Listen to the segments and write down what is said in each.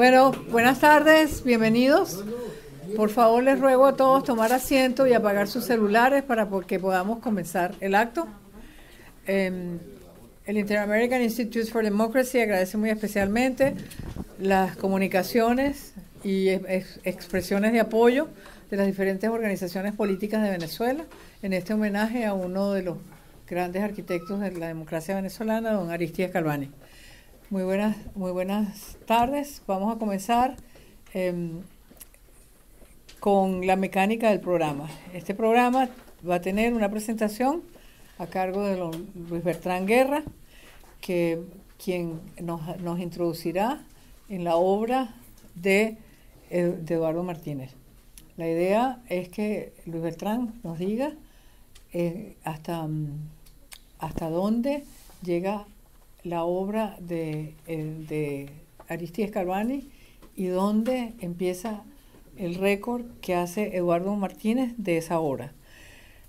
Bueno, buenas tardes, bienvenidos. Por favor, les ruego a todos tomar asiento y apagar sus celulares para que podamos comenzar el acto. El Inter-American Institute for Democracy agradece muy especialmente las comunicaciones y expresiones de apoyo de las diferentes organizaciones políticas de Venezuela en este homenaje a uno de los grandes arquitectos de la democracia venezolana, don Aristides Calvani. Muy buenas tardes. Vamos a comenzar con la mecánica del programa. Este programa va a tener una presentación a cargo de don Luis Bertrán Guerra, quien nos introducirá en la obra de Eduardo Martínez. La idea es que Luis Bertrán nos diga hasta dónde llega la obra de Aristides Calvani y dónde empieza el récord que hace Eduardo Martínez de esa obra.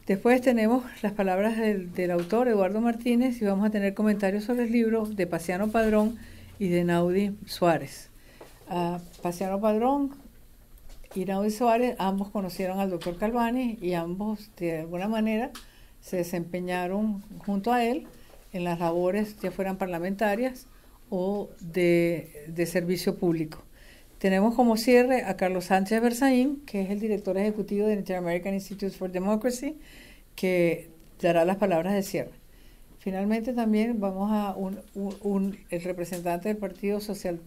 Después tenemos las palabras del autor Eduardo Martínez y vamos a tener comentarios sobre el libro de Paciano Padrón y de Naudi Suárez. Paciano Padrón y Naudi Suárez, ambos conocieron al doctor Calvani y ambos de alguna manera se desempeñaron junto a él en las labores, ya fueran parlamentarias o de servicio público. Tenemos como cierre a Carlos Sánchez Berzaín, que es el director ejecutivo del Inter-American Institute for Democracy, que dará las palabras de cierre. Finalmente también vamos a el representante del Partido Social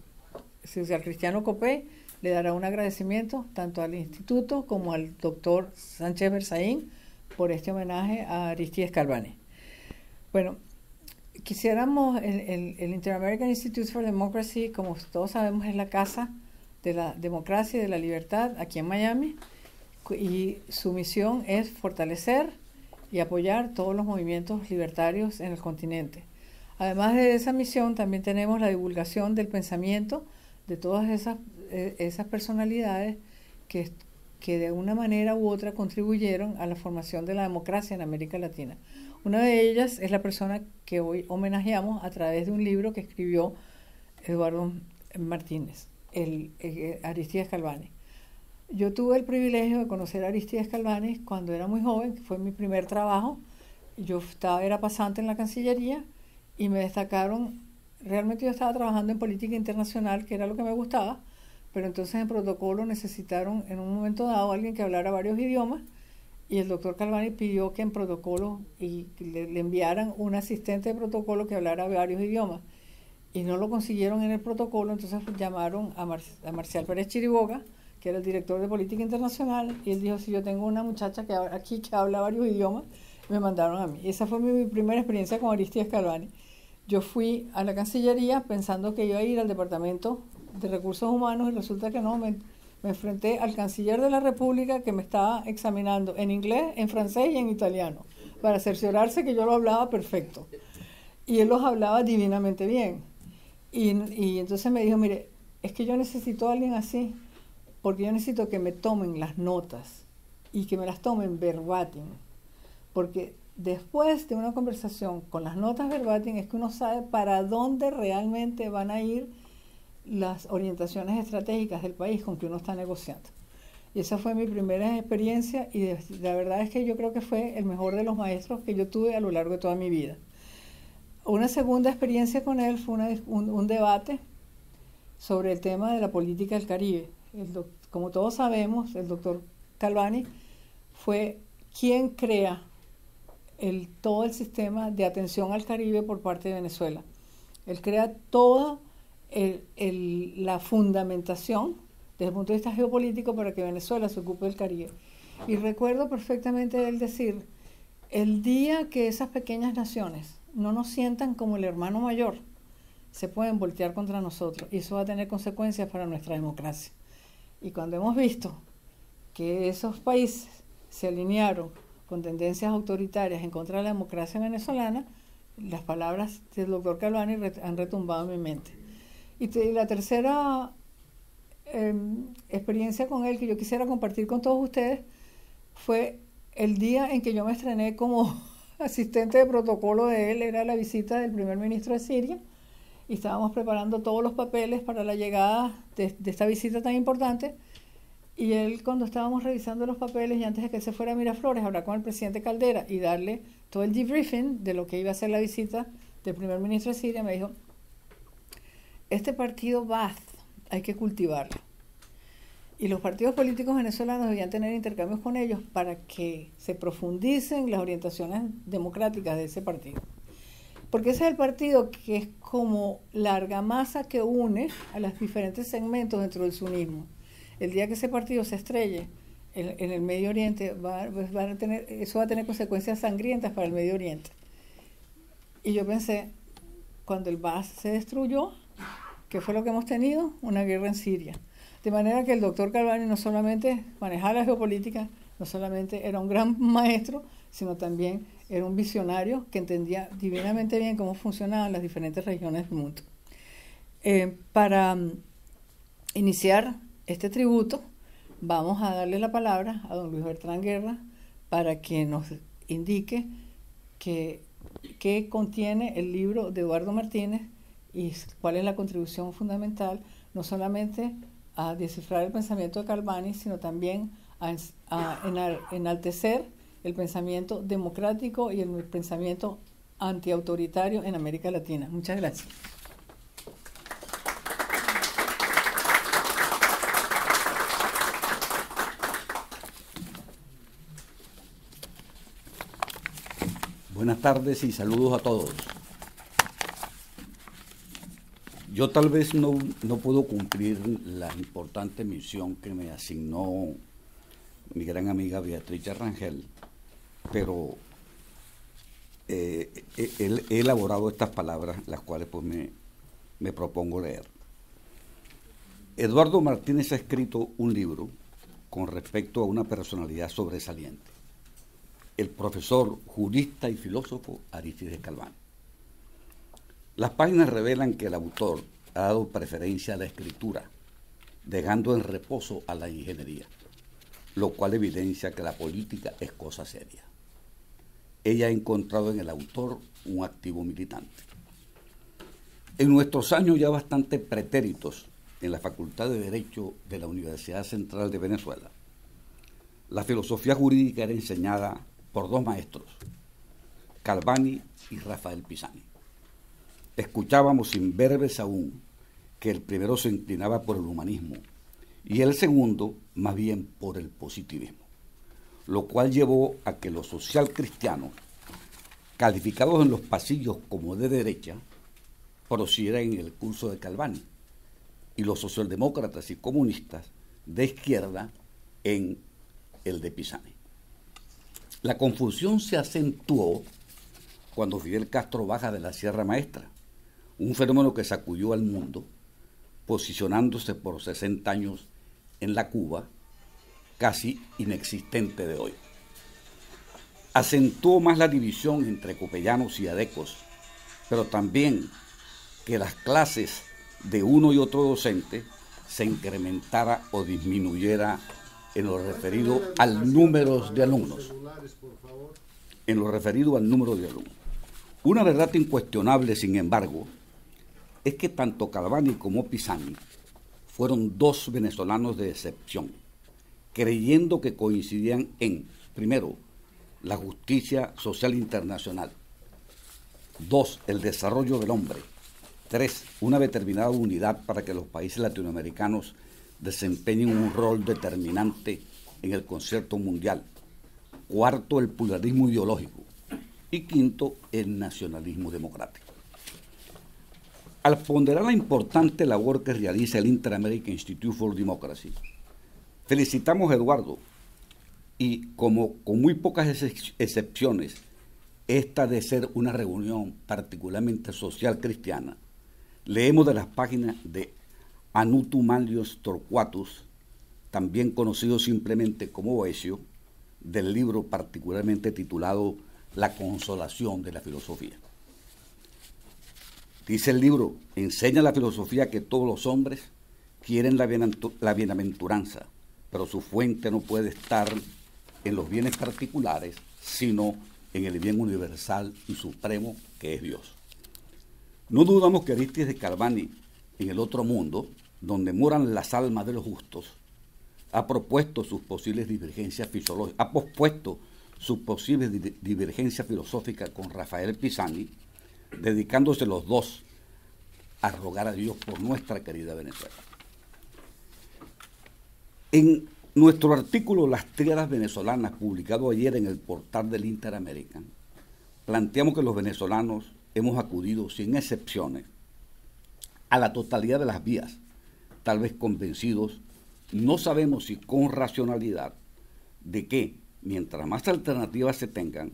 Cristiano COPEI le dará un agradecimiento tanto al instituto como al doctor Sánchez Berzaín por este homenaje a Aristides Calvani. Bueno, quisiéramos, el Inter-American Institute for Democracy, como todos sabemos, es la casa de la democracia y de la libertad aquí en Miami, y su misión es fortalecer y apoyar todos los movimientos libertarios en el continente. Además de esa misión, también tenemos la divulgación del pensamiento de todas esas personalidades que de una manera u otra contribuyeron a la formación de la democracia en América Latina. Una de ellas es la persona que hoy homenajeamos a través de un libro que escribió Eduardo Martínez, Aristides Calvani. Yo tuve el privilegio de conocer a Aristides Calvani cuando era muy joven, que fue mi primer trabajo. Yo era pasante en la Cancillería y me destacaron. Realmente yo estaba trabajando en política internacional, que era lo que me gustaba, pero entonces en protocolo necesitaron en un momento dado alguien que hablara varios idiomas, y el doctor Calvani pidió que en protocolo le enviaran un asistente de protocolo que hablara varios idiomas, y no lo consiguieron en el protocolo. Entonces llamaron a Marcial Pérez Chiriboga, que era el director de política internacional, y él dijo: si yo tengo una muchacha aquí que habla varios idiomas, me mandaron a mí. Y esa fue mi primera experiencia con Aristides Calvani. Yo fui a la Cancillería pensando que iba a ir al Departamento de Recursos Humanos y resulta que no, me enfrenté al canciller de la República, que me estaba examinando en inglés, en francés y en italiano, para cerciorarse que yo lo hablaba perfecto. Y él los hablaba divinamente bien. Y entonces me dijo: mire, es que yo necesito a alguien así, porque yo necesito que me tomen las notas y que me las tomen verbatim, porque después de una conversación con las notas verbatim es que uno sabe para dónde realmente van a ir las orientaciones estratégicas del país con que uno está negociando. Y esa fue mi primera experiencia, y la verdad es que yo creo que fue el mejor de los maestros que yo tuve a lo largo de toda mi vida. Una segunda experiencia con él fue un debate sobre el tema de la política del Caribe. Como todos sabemos, el doctor Calvani fue quien crea todo el sistema de atención al Caribe por parte de Venezuela. Él crea toda la fundamentación desde el punto de vista geopolítico para que Venezuela se ocupe del Caribe. Y recuerdo perfectamente él decir: el día que esas pequeñas naciones no nos sientan como el hermano mayor, se pueden voltear contra nosotros, y eso va a tener consecuencias para nuestra democracia. Y cuando hemos visto que esos países se alinearon con tendencias autoritarias en contra de la democracia venezolana, las palabras del doctor Calvani han retumbado en mi mente. Y la tercera experiencia con él que yo quisiera compartir con todos ustedes fue el día en que yo me estrené como asistente de protocolo de él. Era la visita del primer ministro de Siria, y estábamos preparando todos los papeles para la llegada de esta visita tan importante. Y él, cuando estábamos revisando los papeles y antes de que se fuera a Miraflores, hablar con el presidente Caldera y darle todo el debriefing de lo que iba a ser la visita del primer ministro de Siria, me dijo, este partido Ba'ath hay que cultivarlo. Y los partidos políticos venezolanos debían tener intercambios con ellos para que se profundicen las orientaciones democráticas de ese partido. Porque ese es el partido que es como la argamasa que une a los diferentes segmentos dentro del sunismo. El día que ese partido se estrelle en el Medio Oriente, eso va a tener consecuencias sangrientas para el Medio Oriente. Y yo pensé, cuando el Ba'ath se destruyó, ¿qué fue lo que hemos tenido? Una guerra en Siria. De manera que el doctor Galvani no solamente manejaba la geopolítica, no solamente era un gran maestro, sino también era un visionario que entendía divinamente bien cómo funcionaban las diferentes regiones del mundo. Para iniciar este tributo, vamos a darle la palabra a don Luis Bertrán Guerra para que nos indique qué contiene el libro de Eduardo Martínez y cuál es la contribución fundamental, no solamente a descifrar el pensamiento de Galvani, sino también a enaltecer el pensamiento democrático y el pensamiento antiautoritario en América Latina. Muchas gracias. Buenas tardes y saludos a todos. Yo tal vez no puedo cumplir la importante misión que me asignó mi gran amiga Beatriz Rangel, pero he elaborado estas palabras, las cuales pues me propongo leer. Eduardo Martínez ha escrito un libro con respecto a una personalidad sobresaliente, el profesor, jurista y filósofo Arístides Galvani. Las páginas revelan que el autor ha dado preferencia a la escritura, dejando en reposo a la ingeniería, lo cual evidencia que la política es cosa seria. Ella ha encontrado en el autor un activo militante. En nuestros años ya bastante pretéritos en la Facultad de Derecho de la Universidad Central de Venezuela, la filosofía jurídica era enseñada por dos maestros, Galvani y Rafael Pisani. Escuchábamos imberbes aún que el primero se inclinaba por el humanismo y el segundo más bien por el positivismo, lo cual llevó a que los socialcristianos, calificados en los pasillos como de derecha, prosiguieran en el curso de Galvani, y los socialdemócratas y comunistas de izquierda en el de Pisani. La confusión se acentuó cuando Fidel Castro baja de la Sierra Maestra, un fenómeno que sacudió al mundo, posicionándose por 60 años en la Cuba casi inexistente de hoy. Acentuó más la división entre copellanos y adecos, pero también que las clases de uno y otro docente se incrementara o disminuyera en lo referido al número de alumnos. Una verdad incuestionable, sin embargo, es que tanto Galvani como Pisani fueron dos venezolanos de excepción, creyendo que coincidían en, primero, la justicia social internacional, 2, el desarrollo del hombre, 3, una determinada unidad para que los países latinoamericanos desempeñen un rol determinante en el concierto mundial, 4, el pluralismo ideológico y 5, el nacionalismo democrático. Al ponderar la importante labor que realiza el Inter-American Institute for Democracy, felicitamos a Eduardo y, como con muy pocas excepciones, esta de ser una reunión particularmente social cristiana, leemos de las páginas de Anutu Manlius Torquatus, también conocido simplemente como Boecio, del libro particularmente titulado La consolación de la filosofía. Dice el libro, enseña la filosofía que todos los hombres quieren la bienaventuranza, pero su fuente no puede estar en los bienes particulares, sino en el bien universal y supremo que es Dios. No dudamos que Arístides Galvani, en el otro mundo, donde moran las almas de los justos, ha pospuesto sus posibles divergencias filosóficas con Rafael Pisani, dedicándose los dos a rogar a Dios por nuestra querida Venezuela. En nuestro artículo Las Tríadas Venezolanas, publicado ayer en el portal del Interamerican, planteamos que los venezolanos hemos acudido sin excepciones a la totalidad de las vías, tal vez convencidos, no sabemos si con racionalidad, de que mientras más alternativas se tengan,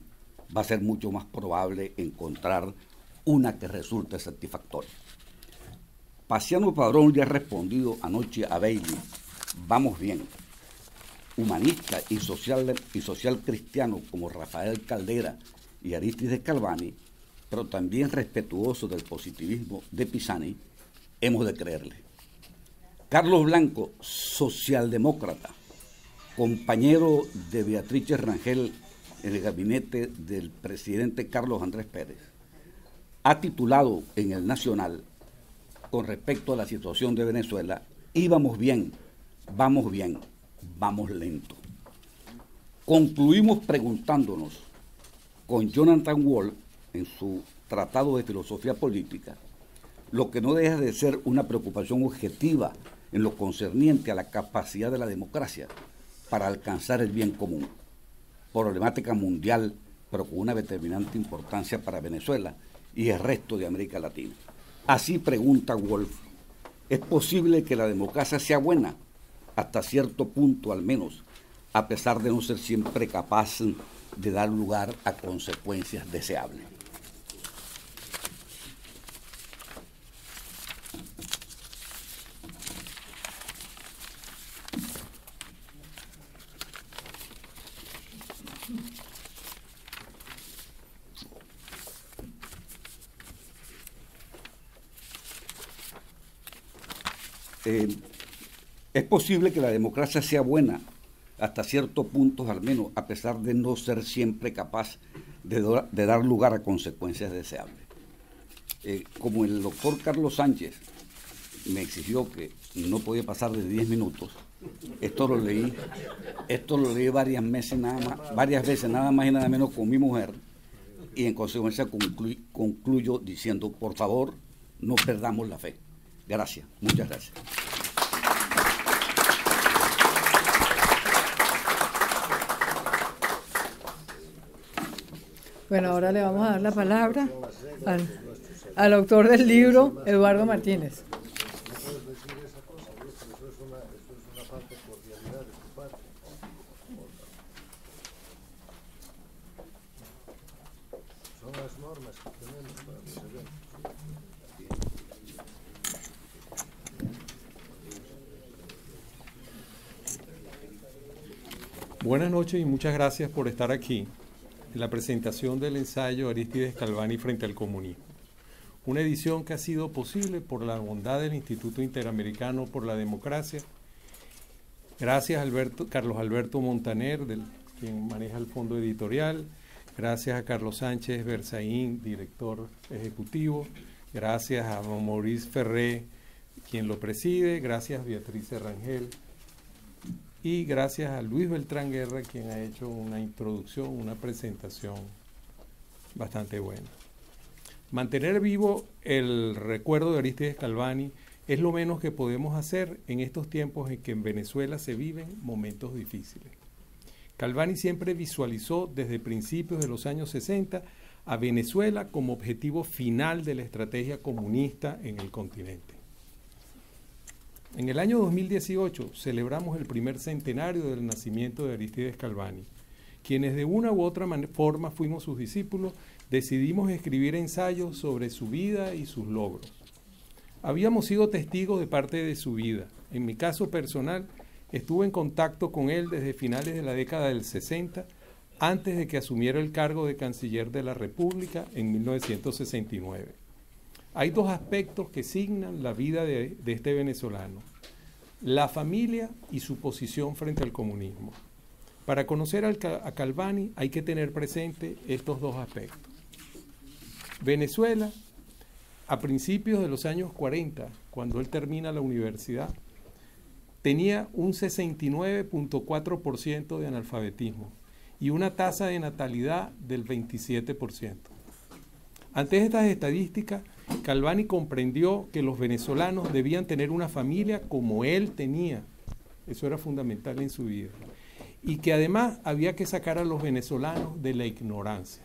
va a ser mucho más probable encontrar una que resulte satisfactoria. Paciano Padrón ya ha respondido anoche a Bailey, vamos bien. Humanista y social cristiano como Rafael Caldera y Arístides Galvani, pero también respetuoso del positivismo de Pisani, hemos de creerle. Carlos Blanco, socialdemócrata, compañero de Beatriz Rangel en el gabinete del presidente Carlos Andrés Pérez, ha titulado en el Nacional con respecto a la situación de Venezuela, íbamos bien, vamos lento. Concluimos preguntándonos con Jonathan Wall en su Tratado de Filosofía Política, lo que no deja de ser una preocupación objetiva en lo concerniente a la capacidad de la democracia para alcanzar el bien común, problemática mundial, pero con una determinante importancia para Venezuela y el resto de América Latina. Así pregunta Wolf, ¿es posible que la democracia sea buena? Hasta cierto punto al menos, a pesar de no ser siempre capaz de dar lugar a consecuencias deseables. Es posible que la democracia sea buena, hasta cierto punto al menos, a pesar de no ser siempre capaz de dar lugar a consecuencias deseables. Como el doctor Carlos Sánchez me exigió que no podía pasar de 10 minutos, esto lo leí varias veces nada más y nada menos con mi mujer, y en consecuencia concluyo diciendo, por favor, no perdamos la fe. Gracias, muchas gracias. Bueno, ahora le vamos a dar la palabra al autor del libro, Eduardo Martínez. Son las normas que tenemos para los eventos. Buenas noches y muchas gracias por estar aquí en la presentación del ensayo Arístides Galvani frente al comunismo. Una edición que ha sido posible por la bondad del Instituto Interamericano por la Democracia. Gracias a Carlos Alberto Montaner, quien maneja el fondo editorial. Gracias a Carlos Sánchez Berzaín, director ejecutivo. Gracias a Maurice Ferré, quien lo preside. Gracias a Beatriz Rangel. Y gracias a Luis Beltrán Guerra, quien ha hecho una introducción, una presentación bastante buena. Mantener vivo el recuerdo de Arístides Galvani es lo menos que podemos hacer en estos tiempos en que en Venezuela se viven momentos difíciles. Galvani siempre visualizó desde principios de los años 60 a Venezuela como objetivo final de la estrategia comunista en el continente. En el año 2018 celebramos el primer centenario del nacimiento de Arístides Galvani. Quienes de una u otra forma fuimos sus discípulos, decidimos escribir ensayos sobre su vida y sus logros. Habíamos sido testigos de parte de su vida. En mi caso personal, estuve en contacto con él desde finales de la década del 60, antes de que asumiera el cargo de canciller de la República en 1969. Hay dos aspectos que signan la vida de este venezolano: la familia y su posición frente al comunismo. Para conocer a Galvani hay que tener presente estos dos aspectos. Venezuela a principios de los años 40, cuando él termina la universidad, tenía un 69.4% de analfabetismo y una tasa de natalidad del 27%. Ante estas estadísticas, Calvani comprendió que los venezolanos debían tener una familia como él tenía. Eso era fundamental en su vida. Y que además había que sacar a los venezolanos de la ignorancia.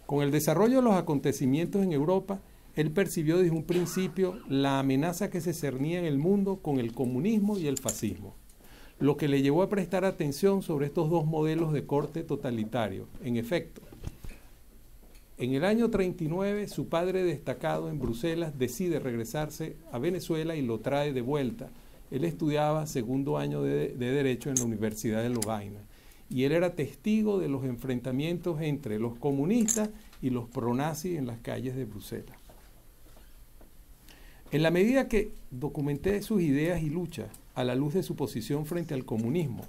Con el desarrollo de los acontecimientos en Europa, él percibió desde un principio la amenaza que se cernía en el mundo con el comunismo y el fascismo, lo que le llevó a prestar atención sobre estos dos modelos de corte totalitario. En efecto, en el año 39, su padre destacado en Bruselas decide regresarse a Venezuela y lo trae de vuelta. Él estudiaba segundo año de Derecho en la Universidad de Lovaina y él era testigo de los enfrentamientos entre los comunistas y los pronazis en las calles de Bruselas. En la medida que documenté sus ideas y luchas a la luz de su posición frente al comunismo,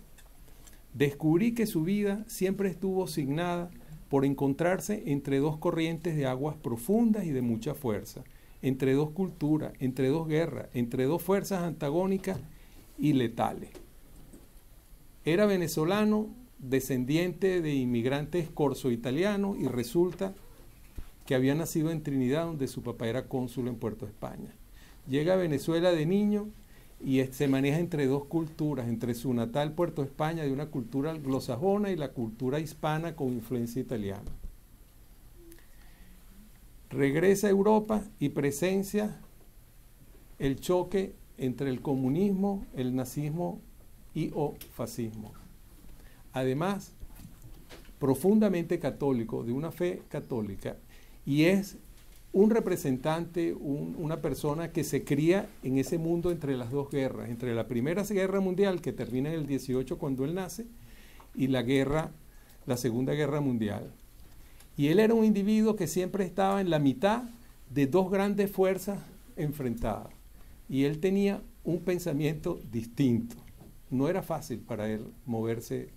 descubrí que su vida siempre estuvo signada por encontrarse entre dos corrientes de aguas profundas y de mucha fuerza, entre dos culturas, entre dos guerras, entre dos fuerzas antagónicas y letales. Era venezolano, descendiente de inmigrantes corso-italianos, y resulta que había nacido en Trinidad, donde su papá era cónsul en Puerto España. Llega a Venezuela de niño y se maneja entre dos culturas, entre su natal Puerto España, de una cultura anglosajona, y la cultura hispana con influencia italiana. Regresa a Europa y presencia el choque entre el comunismo, el nazismo y o fascismo. Además, profundamente católico, de una fe católica, y es un representante, una persona que se cría en ese mundo entre las dos guerras, entre la Primera Guerra Mundial, que termina en el 18 cuando él nace, y la Segunda Guerra Mundial. Y él era un individuo que siempre estaba en la mitad de dos grandes fuerzas enfrentadas. Y él tenía un pensamiento distinto. No era fácil para él moverse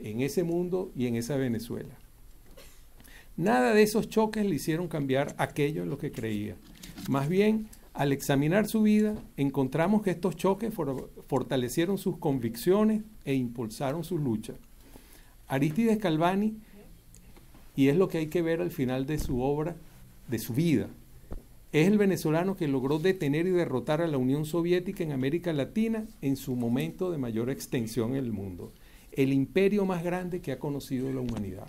en ese mundo y en esa Venezuela. Nada de esos choques le hicieron cambiar aquello en lo que creía. Más bien, al examinar su vida, encontramos que estos choques fortalecieron sus convicciones e impulsaron sus luchas. Arístides Calvani, y es lo que hay que ver al final de su obra, de su vida, es el venezolano que logró detener y derrotar a la Unión Soviética en América Latina en su momento de mayor extensión en el mundo, el imperio más grande que ha conocido la humanidad.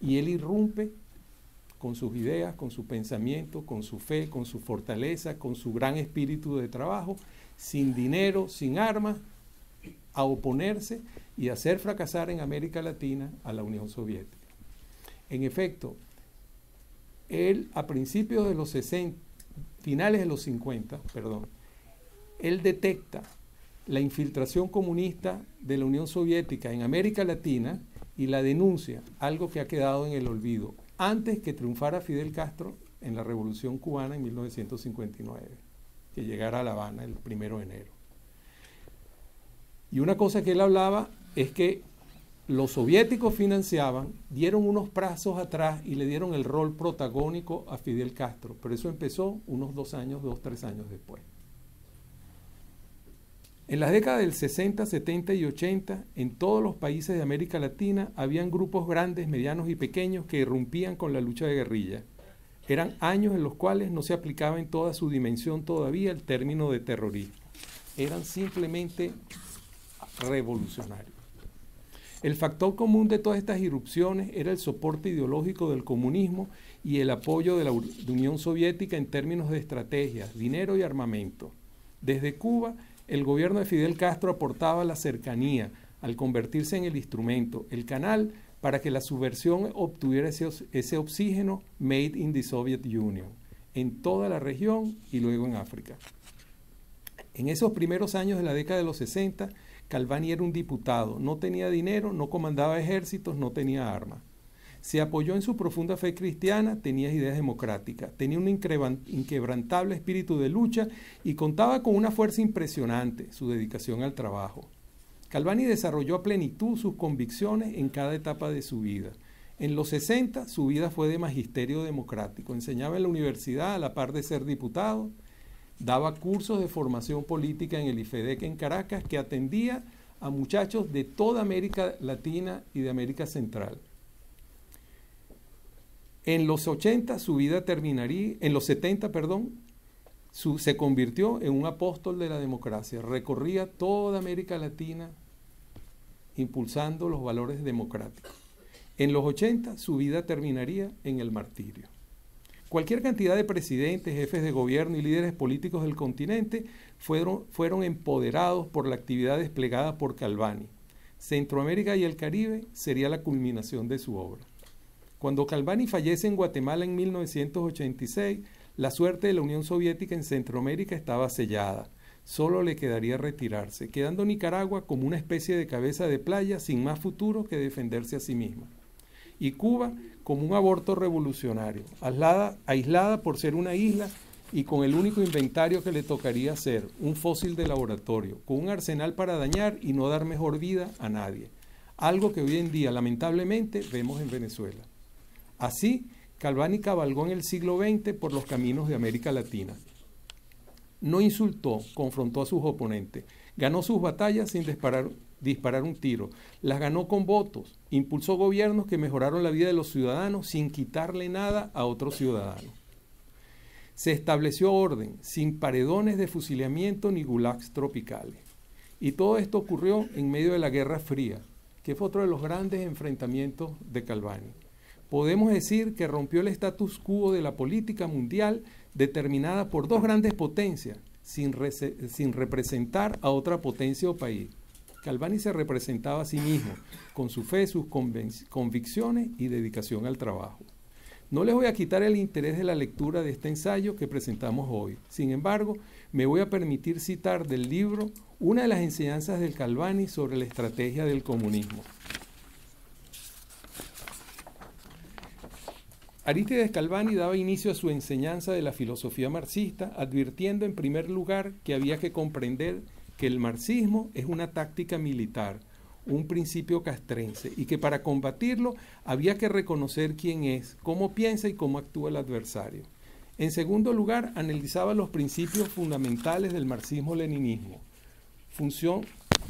Y él irrumpe con sus ideas, con su pensamiento, con su fe, con su fortaleza, con su gran espíritu de trabajo, sin dinero, sin armas, a oponerse y hacer fracasar en América Latina a la Unión Soviética. En efecto, él a principios de los 60, finales de los 50, él detecta la infiltración comunista de la Unión Soviética en América Latina y la denuncia, algo que ha quedado en el olvido, antes que triunfara Fidel Castro en la Revolución Cubana en 1959, que llegara a La Habana el 1 de enero. Y una cosa que él hablaba es que los soviéticos financiaban, dieron unos pasos atrás y le dieron el rol protagónico a Fidel Castro, pero eso empezó unos 2, 3 años después. En las décadas del 60, 70 y 80, en todos los países de América Latina, habían grupos grandes, medianos y pequeños que irrumpían con la lucha de guerrilla. Eran años en los cuales no se aplicaba en toda su dimensión todavía el término de terrorismo. Eran simplemente revolucionarios. El factor común de todas estas irrupciones era el soporte ideológico del comunismo y el apoyo de la Unión Soviética en términos de estrategias, dinero y armamento. Desde Cuba, el gobierno de Fidel Castro aportaba la cercanía al convertirse en el instrumento, el canal para que la subversión obtuviera ese oxígeno made in the Soviet Union, en toda la región y luego en África. En esos primeros años de la década de los 60, Calvani era un diputado, no tenía dinero, no comandaba ejércitos, no tenía armas. Se apoyó en su profunda fe cristiana, tenía ideas democráticas, tenía un inquebrantable espíritu de lucha y contaba con una fuerza impresionante, su dedicación al trabajo. Calvani desarrolló a plenitud sus convicciones en cada etapa de su vida. En los 60 su vida fue de magisterio democrático. Enseñaba en la universidad a la par de ser diputado, daba cursos de formación política en el IFEDEC en Caracas, que atendía a muchachos de toda América Latina y de América Central. En los 80 su vida terminaría, en los 70, perdón, se convirtió en un apóstol de la democracia. Recorría toda América Latina impulsando los valores democráticos. En los 80 su vida terminaría en el martirio. Cualquier cantidad de presidentes, jefes de gobierno y líderes políticos del continente fueron empoderados por la actividad desplegada por Calvani. Centroamérica y el Caribe sería la culminación de su obra. Cuando Calvani fallece en Guatemala en 1986, la suerte de la Unión Soviética en Centroamérica estaba sellada. Solo le quedaría retirarse, quedando Nicaragua como una especie de cabeza de playa sin más futuro que defenderse a sí misma. Y Cuba como un aborto revolucionario, aislada por ser una isla y con el único inventario que le tocaría ser un fósil de laboratorio, con un arsenal para dañar y no dar mejor vida a nadie. Algo que hoy en día, lamentablemente, vemos en Venezuela. Así, Calvani cabalgó en el siglo XX por los caminos de América Latina. No insultó, confrontó a sus oponentes, ganó sus batallas sin disparar un tiro, las ganó con votos, impulsó gobiernos que mejoraron la vida de los ciudadanos sin quitarle nada a otros ciudadanos. Se estableció orden, sin paredones de fusilamiento ni gulags tropicales. Y todo esto ocurrió en medio de la Guerra Fría, que fue otro de los grandes enfrentamientos de Calvani. Podemos decir que rompió el status quo de la política mundial determinada por dos grandes potencias, sin representar a otra potencia o país. Calvani se representaba a sí mismo, con su fe, sus convicciones y dedicación al trabajo. No les voy a quitar el interés de la lectura de este ensayo que presentamos hoy. Sin embargo, me voy a permitir citar del libro una de las enseñanzas del Calvani sobre la estrategia del comunismo. Arístides Calvani daba inicio a su enseñanza de la filosofía marxista, advirtiendo en primer lugar que había que comprender que el marxismo es una táctica militar, un principio castrense, y que para combatirlo había que reconocer quién es, cómo piensa y cómo actúa el adversario. En segundo lugar, analizaba los principios fundamentales del marxismo-leninismo,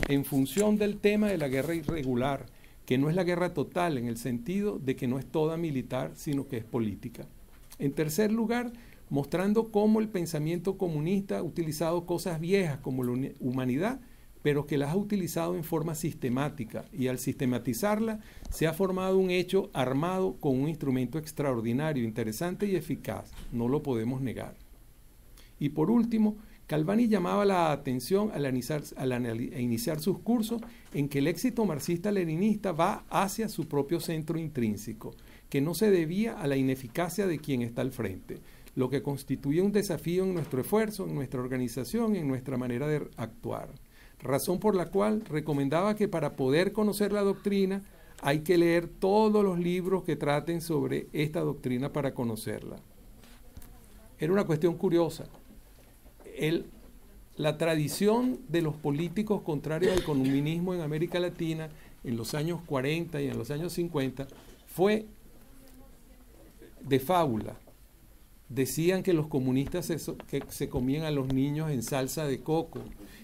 en función del tema de la guerra irregular, que no es la guerra total en el sentido de que no es toda militar, sino que es política. En tercer lugar, mostrando cómo el pensamiento comunista ha utilizado cosas viejas como la humanidad, pero que las ha utilizado en forma sistemática, y al sistematizarla se ha formado un hecho armado con un instrumento extraordinario, interesante y eficaz, no lo podemos negar. Y por último, Calvani llamaba la atención al iniciar sus cursos en que el éxito marxista-leninista va hacia su propio centro intrínseco, que no se debía a la ineficacia de quien está al frente, lo que constituye un desafío en nuestro esfuerzo, en nuestra organización y en nuestra manera de actuar. Razón por la cual recomendaba que para poder conocer la doctrina hay que leer todos los libros que traten sobre esta doctrina para conocerla. Era una cuestión curiosa. La tradición de los políticos contrarios al comunismo en América Latina en los años 40 y en los años 50 fue de fábula. Decían que los comunistas se comían a los niños en salsa de coco,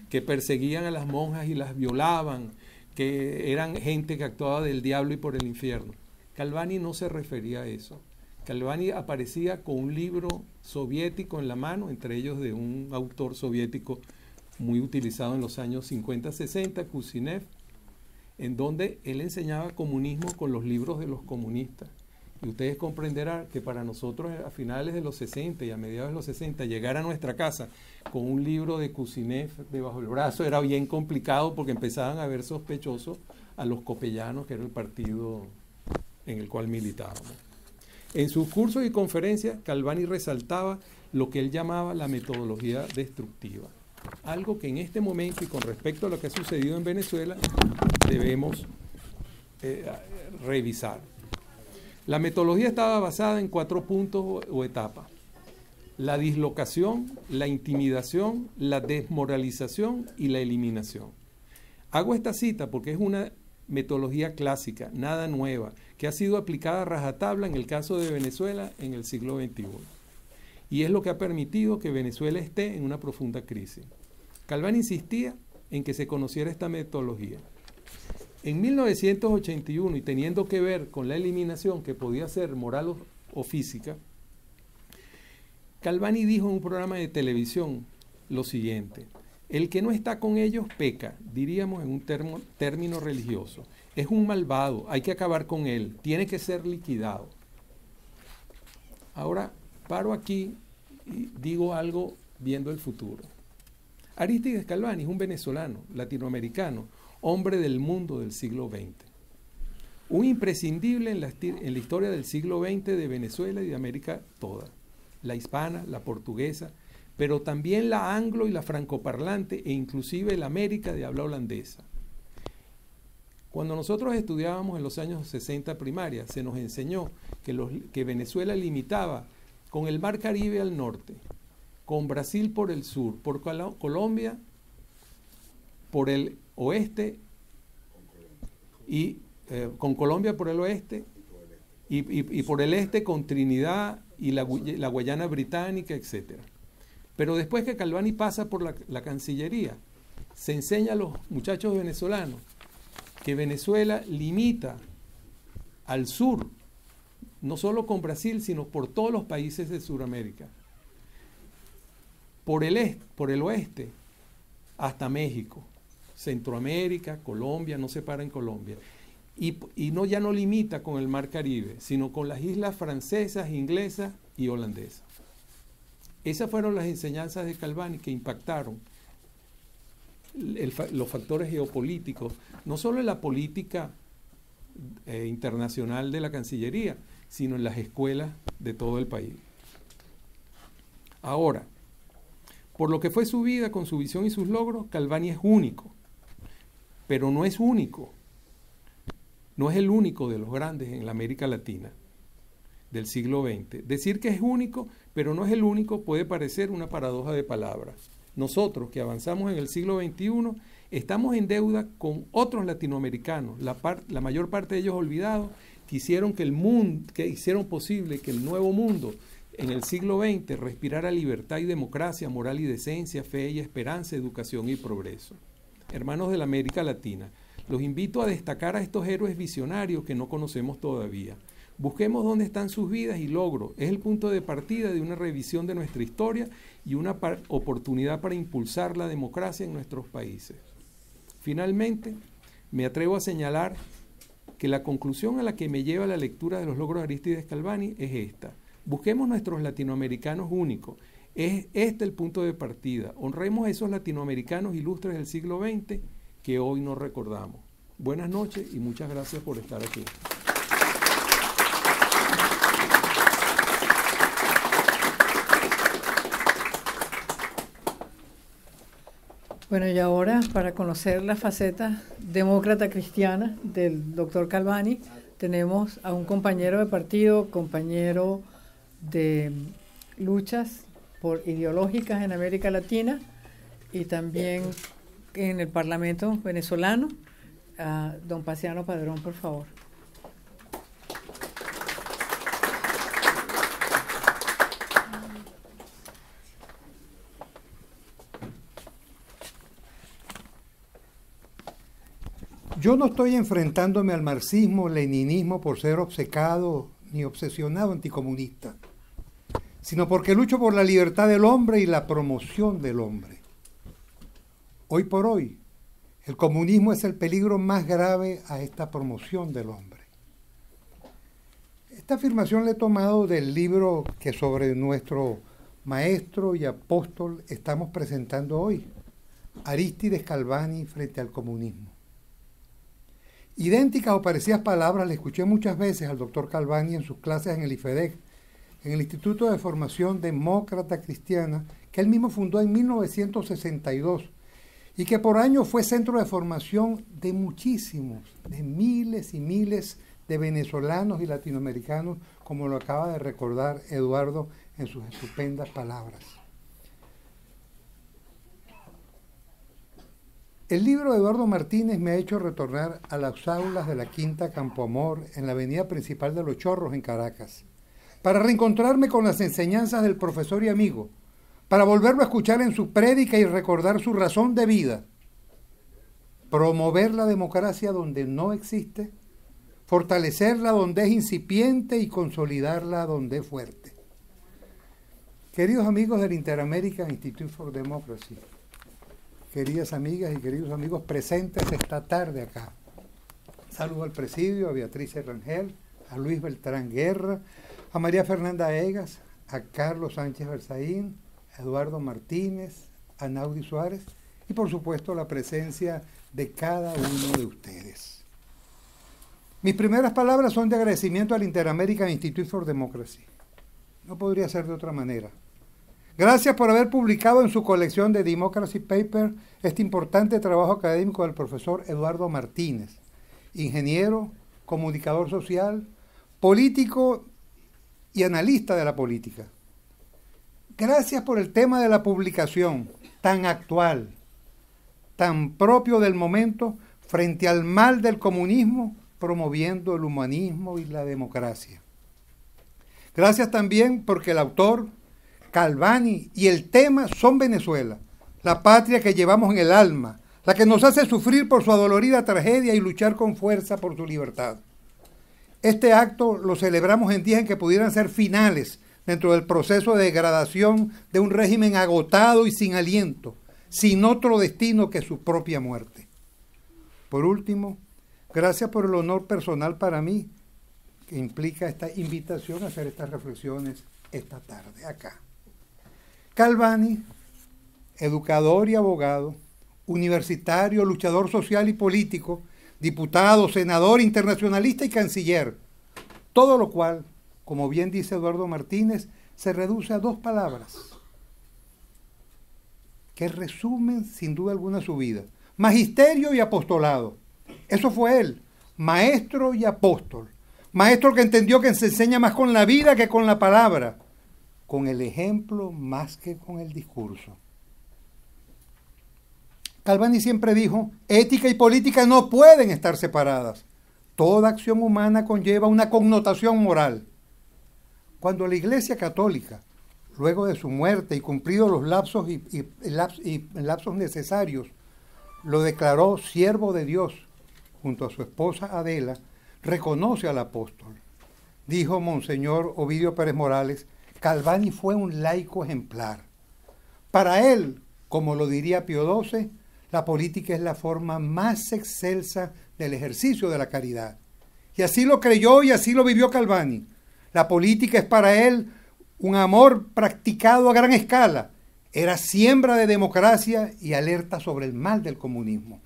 que perseguían a las monjas y las violaban, que eran gente que actuaba del diablo y por el infierno. Calvani no se refería a eso. Calvani aparecía con un libro soviético en la mano, entre ellos de un autor soviético muy utilizado en los años 50-60, Kuzinev, en donde él enseñaba comunismo con los libros de los comunistas. Y ustedes comprenderán que para nosotros a finales de los 60 y a mediados de los 60 llegar a nuestra casa con un libro de Kuzinev debajo del brazo era bien complicado, porque empezaban a ver sospechosos a los copellanos, que era el partido en el cual militábamos. En sus cursos y conferencias, Calvani resaltaba lo que él llamaba la metodología destructiva, algo que en este momento y con respecto a lo que ha sucedido en Venezuela debemos revisar. La metodología estaba basada en 4 puntos o etapas: la dislocación, la intimidación, la desmoralización y la eliminación. Hago esta cita porque es una metodología clásica, nada nueva, que ha sido aplicada a rajatabla en el caso de Venezuela en el siglo XXI. Y es lo que ha permitido que Venezuela esté en una profunda crisis. Galván insistía en que se conociera esta metodología. En 1981, y teniendo que ver con la eliminación que podía ser moral o física, Galvani dijo en un programa de televisión lo siguiente: el que no está con ellos peca, diríamos en un término religioso. Es un malvado, hay que acabar con él, tiene que ser liquidado. Ahora paro aquí y digo algo viendo el futuro. Arístides Galvani es un venezolano, latinoamericano, hombre del mundo del siglo XX. Un imprescindible en la historia del siglo XX de Venezuela y de América toda. La hispana, la portuguesa, pero también la anglo y la francoparlante e inclusive la América de habla holandesa. Cuando nosotros estudiábamos en los años 60 primaria, se nos enseñó que Venezuela limitaba con el Mar Caribe al norte, con Brasil por el sur, por Colombia por el oeste y con Colombia por el oeste y por el este con Trinidad y la Guayana Británica, etc. Pero después que Galvani pasa por la Cancillería, se enseña a los muchachos venezolanos que Venezuela limita al sur, no solo con Brasil, sino por todos los países de Sudamérica. Por el oeste, hasta México, Centroamérica, Colombia, no se para en Colombia. Y ya no limita con el Mar Caribe, sino con las islas francesas, inglesas y holandesas. Esas fueron las enseñanzas de Galvani que impactaron los factores geopolíticos, no solo en la política internacional de la Cancillería, sino en las escuelas de todo el país. Ahora, por lo que fue su vida, con su visión y sus logros, Galvani es único, pero no es único. No es el único de los grandes en la América Latina del siglo XX. Decir que es único, pero no es el único, puede parecer una paradoja de palabras. Nosotros, que avanzamos en el siglo XXI, estamos en deuda con otros latinoamericanos, la mayor parte de ellos olvidados, que hicieron posible que el nuevo mundo en el siglo XX respirara libertad y democracia, moral y decencia, fe y esperanza, educación y progreso. Hermanos de la América Latina, los invito a destacar a estos héroes visionarios que no conocemos todavía. Busquemos dónde están sus vidas y logros. Es el punto de partida de una revisión de nuestra historia y una oportunidad para impulsar la democracia en nuestros países. Finalmente, me atrevo a señalar que la conclusión a la que me lleva la lectura de los logros de Arístides Galvani es esta. Busquemos nuestros latinoamericanos únicos. Es este el punto de partida. Honremos a esos latinoamericanos ilustres del siglo XX que hoy no recordamos. Buenas noches y muchas gracias por estar aquí. Bueno, y ahora, para conocer la faceta demócrata cristiana del doctor Galvani, tenemos a un compañero de partido, compañero de luchas ideológicas en América Latina y también en el Parlamento venezolano, a don Paciano Padrón, por favor. Yo no estoy enfrentándome al marxismo, leninismo por ser obcecado ni obsesionado anticomunista, sino porque lucho por la libertad del hombre y la promoción del hombre. Hoy por hoy, el comunismo es el peligro más grave a esta promoción del hombre. Esta afirmación la he tomado del libro que sobre nuestro maestro y apóstol estamos presentando hoy, Arístides Galvani frente al comunismo. Idénticas o parecidas palabras le escuché muchas veces al doctor Galvani en sus clases en el IFEDEC, en el Instituto de Formación Demócrata Cristiana, que él mismo fundó en 1962 y que por años fue centro de formación de muchísimos, de miles y miles de venezolanos y latinoamericanos, como lo acaba de recordar Eduardo en sus estupendas palabras. El libro de Eduardo Martínez me ha hecho retornar a las aulas de la Quinta Campo Amor en la avenida principal de Los Chorros, en Caracas, para reencontrarme con las enseñanzas del profesor y amigo, para volverlo a escuchar en su prédica y recordar su razón de vida: promover la democracia donde no existe, fortalecerla donde es incipiente y consolidarla donde es fuerte. Queridos amigos del Inter-American Institute for Democracy, queridas amigas y queridos amigos presentes esta tarde acá, saludo al presidio, a Beatriz Rangel, a Luis Beltrán Guerra, a María Fernanda Egas, a Carlos Sánchez Berzaín, a Eduardo Martínez, a Naudi Suárez y por supuesto la presencia de cada uno de ustedes. Mis primeras palabras son de agradecimiento al Inter-American Institute for Democracy. No podría ser de otra manera. Gracias por haber publicado en su colección de Democracy Papers este importante trabajo académico del profesor Eduardo Martínez, ingeniero, comunicador social, político y analista de la política. Gracias por el tema de la publicación, tan actual, tan propio del momento, frente al mal del comunismo, promoviendo el humanismo y la democracia. Gracias también porque el autor, Calvani, y el tema son Venezuela, la patria que llevamos en el alma, la que nos hace sufrir por su adolorida tragedia y luchar con fuerza por su libertad. Este acto lo celebramos en días en que pudieran ser finales dentro del proceso de degradación de un régimen agotado y sin aliento, sin otro destino que su propia muerte. Por último, gracias por el honor personal para mí que implica esta invitación a hacer estas reflexiones esta tarde acá. Calvani, educador y abogado, universitario, luchador social y político, diputado, senador, internacionalista y canciller, todo lo cual, como bien dice Eduardo Martínez, se reduce a dos palabras que resumen sin duda alguna su vida: magisterio y apostolado. Eso fue él, maestro y apóstol. Maestro que entendió que se enseña más con la vida que con la palabra, con el ejemplo más que con el discurso. Calvani siempre dijo: ética y política no pueden estar separadas. Toda acción humana conlleva una connotación moral. Cuando la Iglesia Católica, luego de su muerte y cumplidos los lapsos necesarios, lo declaró siervo de Dios junto a su esposa Adela, reconoce al apóstol. Dijo Monseñor Ovidio Pérez Morales: Calvani fue un laico ejemplar. Para él, como lo diría Pío XII, la política es la forma más excelsa del ejercicio de la caridad. Y así lo creyó y así lo vivió Calvani. La política es para él un amor practicado a gran escala. Era siembra de democracia y alerta sobre el mal del comunismo.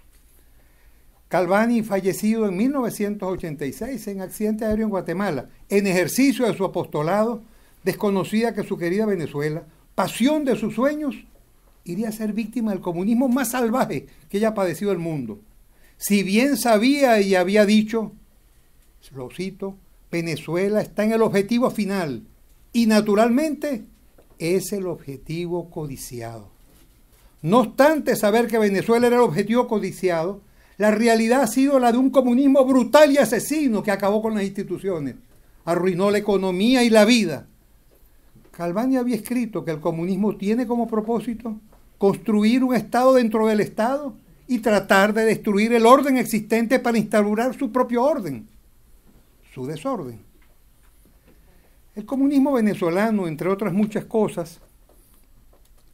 Calvani, fallecido en 1986 en accidente aéreo en Guatemala, en ejercicio de su apostolado, desconocía que su querida Venezuela, pasión de sus sueños, iría a ser víctima del comunismo más salvaje que haya padecido el mundo. Si bien sabía y había dicho, lo cito, Venezuela está en el objetivo final y naturalmente es el objetivo codiciado. No obstante saber que Venezuela era el objetivo codiciado, la realidad ha sido la de un comunismo brutal y asesino que acabó con las instituciones, arruinó la economía y la vida. Calvani había escrito que el comunismo tiene como propósito construir un Estado dentro del Estado y tratar de destruir el orden existente para instaurar su propio orden, su desorden. El comunismo venezolano, entre otras muchas cosas,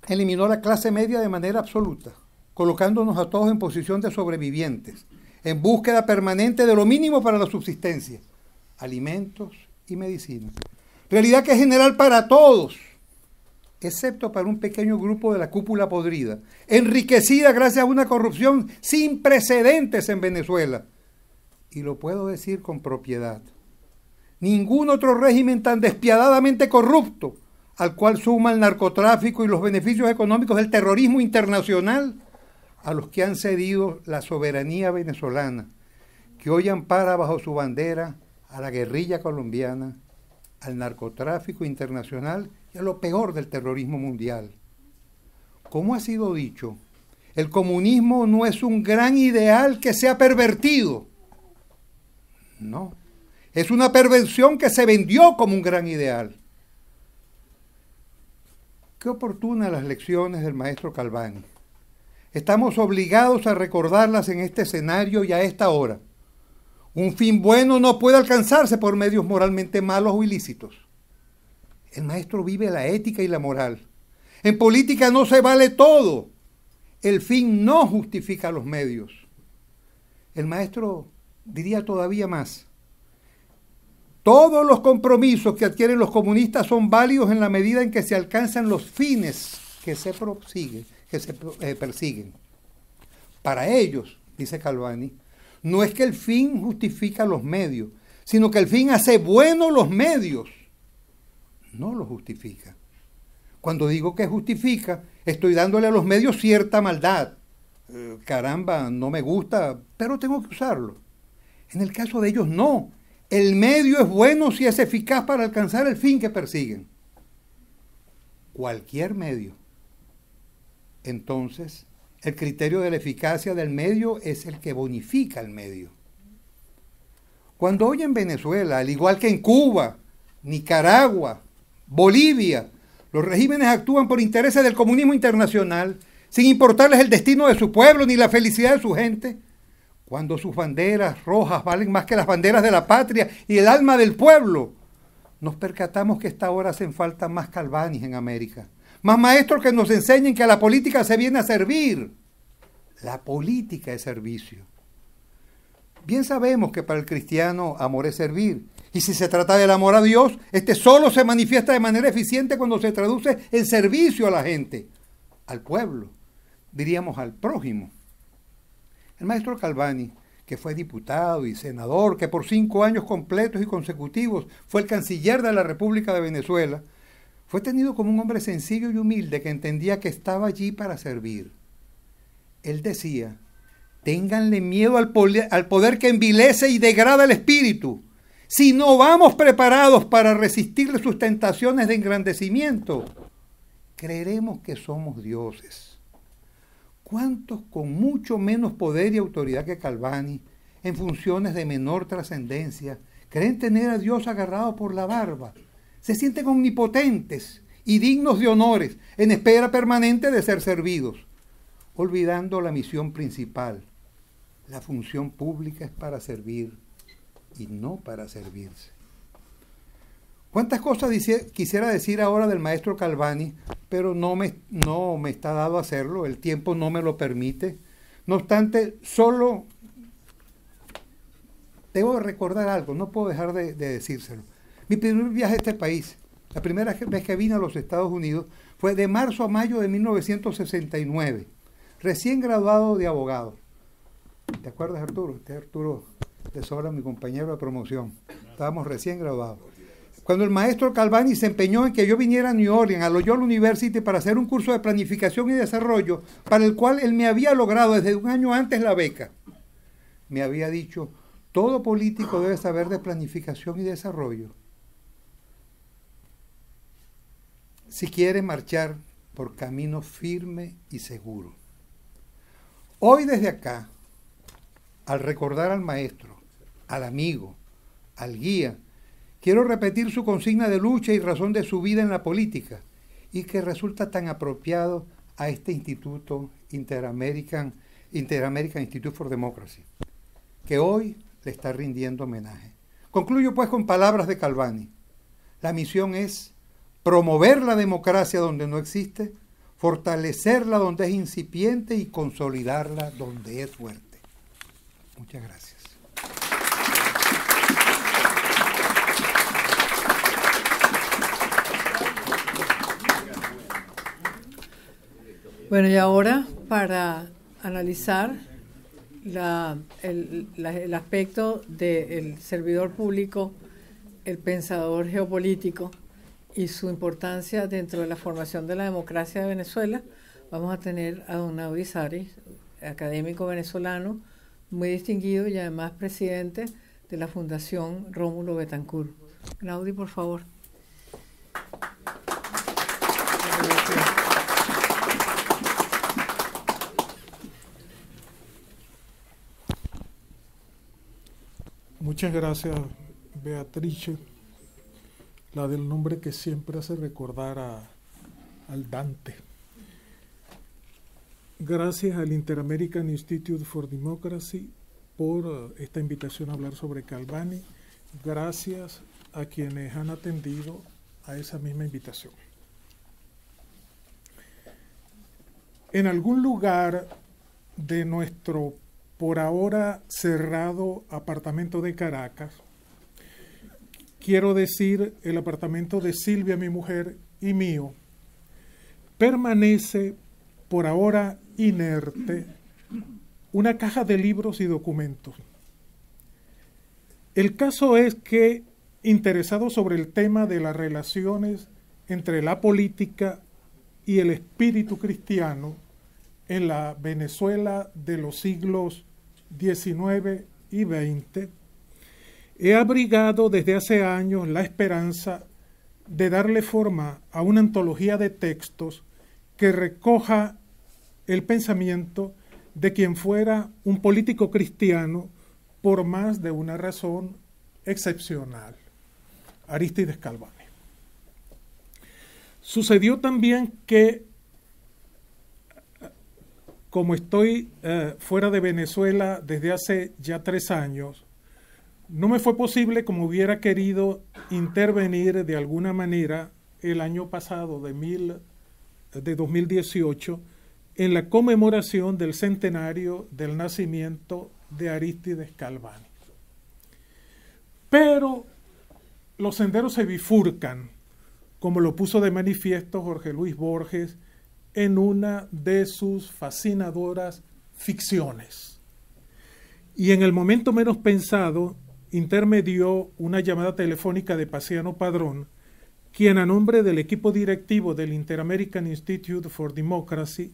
eliminó la clase media de manera absoluta, colocándonos a todos en posición de sobrevivientes, en búsqueda permanente de lo mínimo para la subsistencia, alimentos y medicina. Realidad que es general para todos, excepto para un pequeño grupo de la cúpula podrida, enriquecida gracias a una corrupción sin precedentes en Venezuela. Y lo puedo decir con propiedad. Ningún otro régimen tan despiadadamente corrupto, al cual suma el narcotráfico y los beneficios económicos del terrorismo internacional, a los que han cedido la soberanía venezolana, que hoy ampara bajo su bandera a la guerrilla colombiana, al narcotráfico internacional y a lo peor del terrorismo mundial. Como ha sido dicho, El comunismo no es un gran ideal que sea pervertido. No. Es una perversión que se vendió como un gran ideal. Qué oportunas las lecciones del maestro Calvani. Estamos obligados a recordarlas en este escenario y a esta hora. Un fin bueno no puede alcanzarse por medios moralmente malos o ilícitos. El maestro vive la ética y la moral. En política no se vale todo. El fin no justifica los medios. El maestro diría todavía más. Todos los compromisos que adquieren los comunistas son válidos en la medida en que se alcanzan los fines que se persiguen. Para ellos, dice Calvani, no es que el fin justifica los medios, sino que el fin hace buenos los medios. No los justifica. Cuando digo que justifica, estoy dándole a los medios cierta maldad. Caramba, no me gusta, pero tengo que usarlo. En el caso de ellos, no. El medio es bueno si es eficaz para alcanzar el fin que persiguen. Cualquier medio. Entonces, el criterio de la eficacia del medio es el que bonifica el medio. Cuando hoy en Venezuela, al igual que en Cuba, Nicaragua, Bolivia, los regímenes actúan por intereses del comunismo internacional, sin importarles el destino de su pueblo ni la felicidad de su gente, cuando sus banderas rojas valen más que las banderas de la patria y el alma del pueblo, nos percatamos que a esta hora hacen falta más Calvanis en América, más maestros que nos enseñen que a la política se viene a servir. La política es servicio. Bien sabemos que para el cristiano amor es servir. Y si se trata del amor a Dios, este solo se manifiesta de manera eficiente cuando se traduce en servicio a la gente, al pueblo, diríamos al prójimo. El maestro Calvani, que fue diputado y senador, que por 5 años completos y consecutivos fue el canciller de la República de Venezuela, fue tenido como un hombre sencillo y humilde que entendía que estaba allí para servir. Él decía, ténganle miedo al poder que envilece y degrada el espíritu. Si no vamos preparados para resistirle sus tentaciones de engrandecimiento, creeremos que somos dioses. ¿Cuántos con mucho menos poder y autoridad que Calvani, en funciones de menor trascendencia, creen tener a Dios agarrado por la barba? Se sienten omnipotentes y dignos de honores, en espera permanente de ser servidos, olvidando la misión principal. La función pública es para servir y no para servirse. ¿Cuántas cosas quisiera decir ahora del maestro Calvani, pero no me está dado hacerlo, el tiempo no me lo permite? No obstante, solo debo recordar algo, no puedo dejar de decírselo. Mi primer viaje a este país, la primera vez que vine a los Estados Unidos, fue de marzo a mayo de 1969, recién graduado de abogado. ¿Te acuerdas, Arturo? Arturo de Sobra, mi compañero de promoción. Estábamos recién graduados. Cuando el maestro Calvani se empeñó en que yo viniera a New Orleans, a Loyola University, para hacer un curso de planificación y desarrollo, para el cual él me había logrado desde un año antes la beca. Me había dicho, todo político debe saber de planificación y desarrollo si quiere marchar por camino firme y seguro. Hoy desde acá, al recordar al maestro, al amigo, al guía, quiero repetir su consigna de lucha y razón de su vida en la política, y que resulta tan apropiado a este instituto Inter-American Institute for Democracy, que hoy le está rindiendo homenaje. Concluyo pues con palabras de Calvani. La misión es promover la democracia donde no existe, fortalecerla donde es incipiente y consolidarla donde es fuerte. Muchas gracias. Bueno, y ahora para analizar el aspecto del servidor público, el pensador geopolítico y su importancia dentro de la formación de la democracia de Venezuela, vamos a tener a don Naudi Saris, académico venezolano, muy distinguido y además presidente de la Fundación Rómulo Betancourt. Naudi, por favor. Muchas gracias, Beatrice, la del nombre que siempre hace recordar al Dante. Gracias al Inter-American Institute for Democracy por esta invitación a hablar sobre Calvani. Gracias a quienes han atendido a esa misma invitación. En algún lugar de nuestro por ahora cerrado apartamento de Caracas, quiero decir el apartamento de Silvia, mi mujer, y mío, permanece por ahora inerte una caja de libros y documentos. El caso es que, interesado sobre el tema de las relaciones entre la política y el espíritu cristiano en la Venezuela de los siglos XIX y XX, he abrigado desde hace años la esperanza de darle forma a una antología de textos que recoja el pensamiento de quien fuera un político cristiano por más de una razón excepcional, Arístides Calvani. Sucedió también que, como estoy fuera de Venezuela desde hace ya 3 años, no me fue posible, como hubiera querido, intervenir de alguna manera el año pasado de 2018 en la conmemoración del centenario del nacimiento de Arístides Calvani. Pero los senderos se bifurcan, como lo puso de manifiesto Jorge Luis Borges en una de sus fascinadoras ficciones. Y en el momento menos pensado, intermedió una llamada telefónica de Paciano Padrón, quien a nombre del equipo directivo del Inter-American Institute for Democracy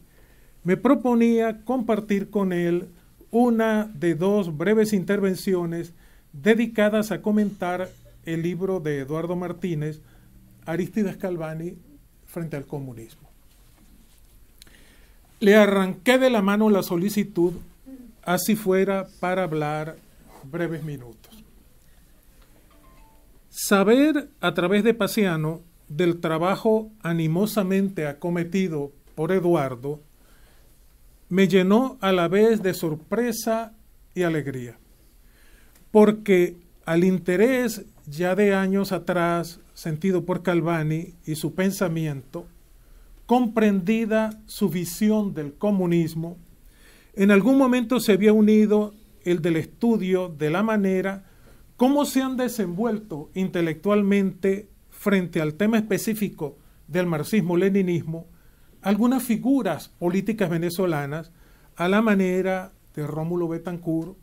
me proponía compartir con él una de 2 breves intervenciones dedicadas a comentar el libro de Eduardo Martínez, Arístides Calvani frente al comunismo. Le arranqué de la mano la solicitud, así fuera para hablar breves minutos. Saber a través de Paciano del trabajo animosamente acometido por Eduardo me llenó a la vez de sorpresa y alegría, porque al interés ya de años atrás sentido por Calvani y su pensamiento, comprendida su visión del comunismo, en algún momento se había unido el del estudio de la manera cómo se han desenvuelto intelectualmente frente al tema específico del marxismo-leninismo algunas figuras políticas venezolanas a la manera de Rómulo Betancourt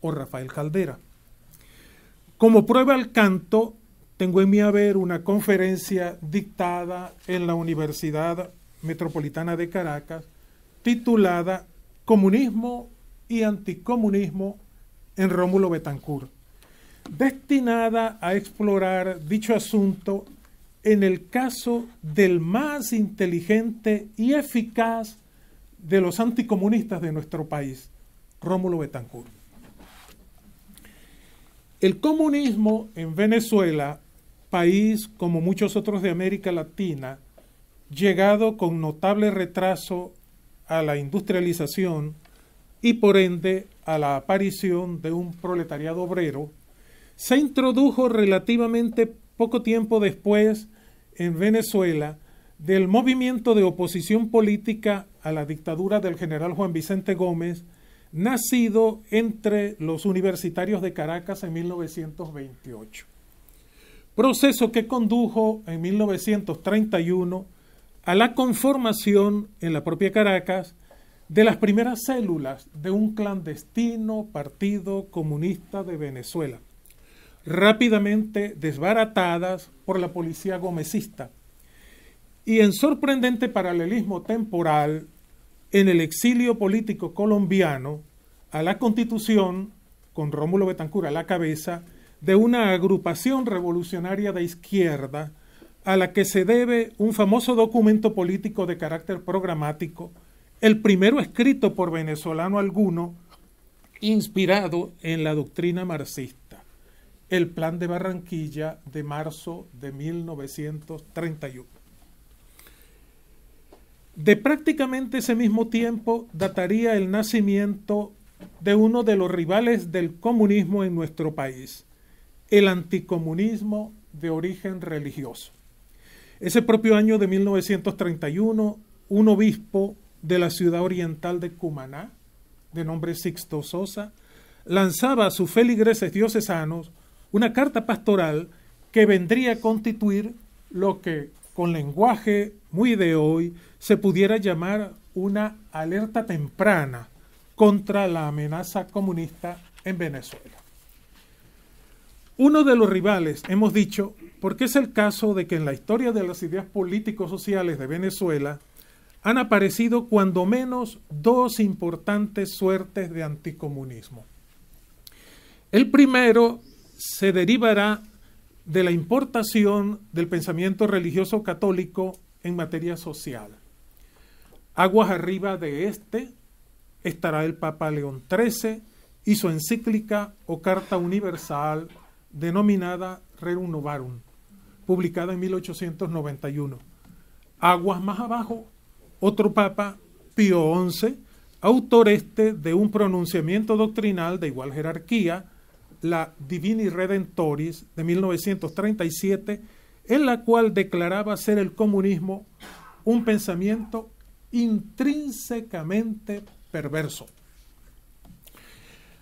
o Rafael Caldera. Como prueba al canto, tengo en mi haber una conferencia dictada en la Universidad Metropolitana de Caracas titulada Comunismo y Anticomunismo en Rómulo Betancourt, destinada a explorar dicho asunto en el caso del más inteligente y eficaz de los anticomunistas de nuestro país, Rómulo Betancourt. El comunismo en Venezuela, país como muchos otros de América Latina, llegado con notable retraso a la industrialización y por ende a la aparición de un proletariado obrero, se introdujo relativamente poco tiempo después en Venezuela del movimiento de oposición política a la dictadura del general Juan Vicente Gómez, nacido entre los universitarios de Caracas en 1928. Proceso que condujo en 1931 a la conformación en la propia Caracas de las primeras células de un clandestino Partido Comunista de Venezuela, rápidamente desbaratadas por la policía gomecista, y en sorprendente paralelismo temporal, en el exilio político colombiano, a la constitución, con Rómulo Betancourt a la cabeza, de una agrupación revolucionaria de izquierda a la que se debe un famoso documento político de carácter programático, el primero escrito por venezolano alguno, inspirado en la doctrina marxista. el Plan de Barranquilla de marzo de 1931. De prácticamente ese mismo tiempo dataría el nacimiento de uno de los rivales del comunismo en nuestro país, el anticomunismo de origen religioso. Ese propio año de 1931, un obispo de la ciudad oriental de Cumaná, de nombre Sixto Sosa, lanzaba a sus feligreses diocesanos una carta pastoral que vendría a constituir lo que, con lenguaje muy de hoy, se pudiera llamar una alerta temprana contra la amenaza comunista en Venezuela. Uno de los rivales, hemos dicho, porque es el caso de que en la historia de las ideas político-sociales de Venezuela han aparecido cuando menos dos importantes suertes de anticomunismo. El primero se derivará de la importación del pensamiento religioso católico en materia social. Aguas arriba de este estará el Papa León XIII y su encíclica o Carta Universal denominada Rerum Novarum, publicada en 1891. Aguas más abajo, otro Papa, Pío XI, autor de un pronunciamiento doctrinal de igual jerarquía, la Divini Redentoris de 1937, en la cual declaraba ser el comunismo un pensamiento intrínsecamente perverso.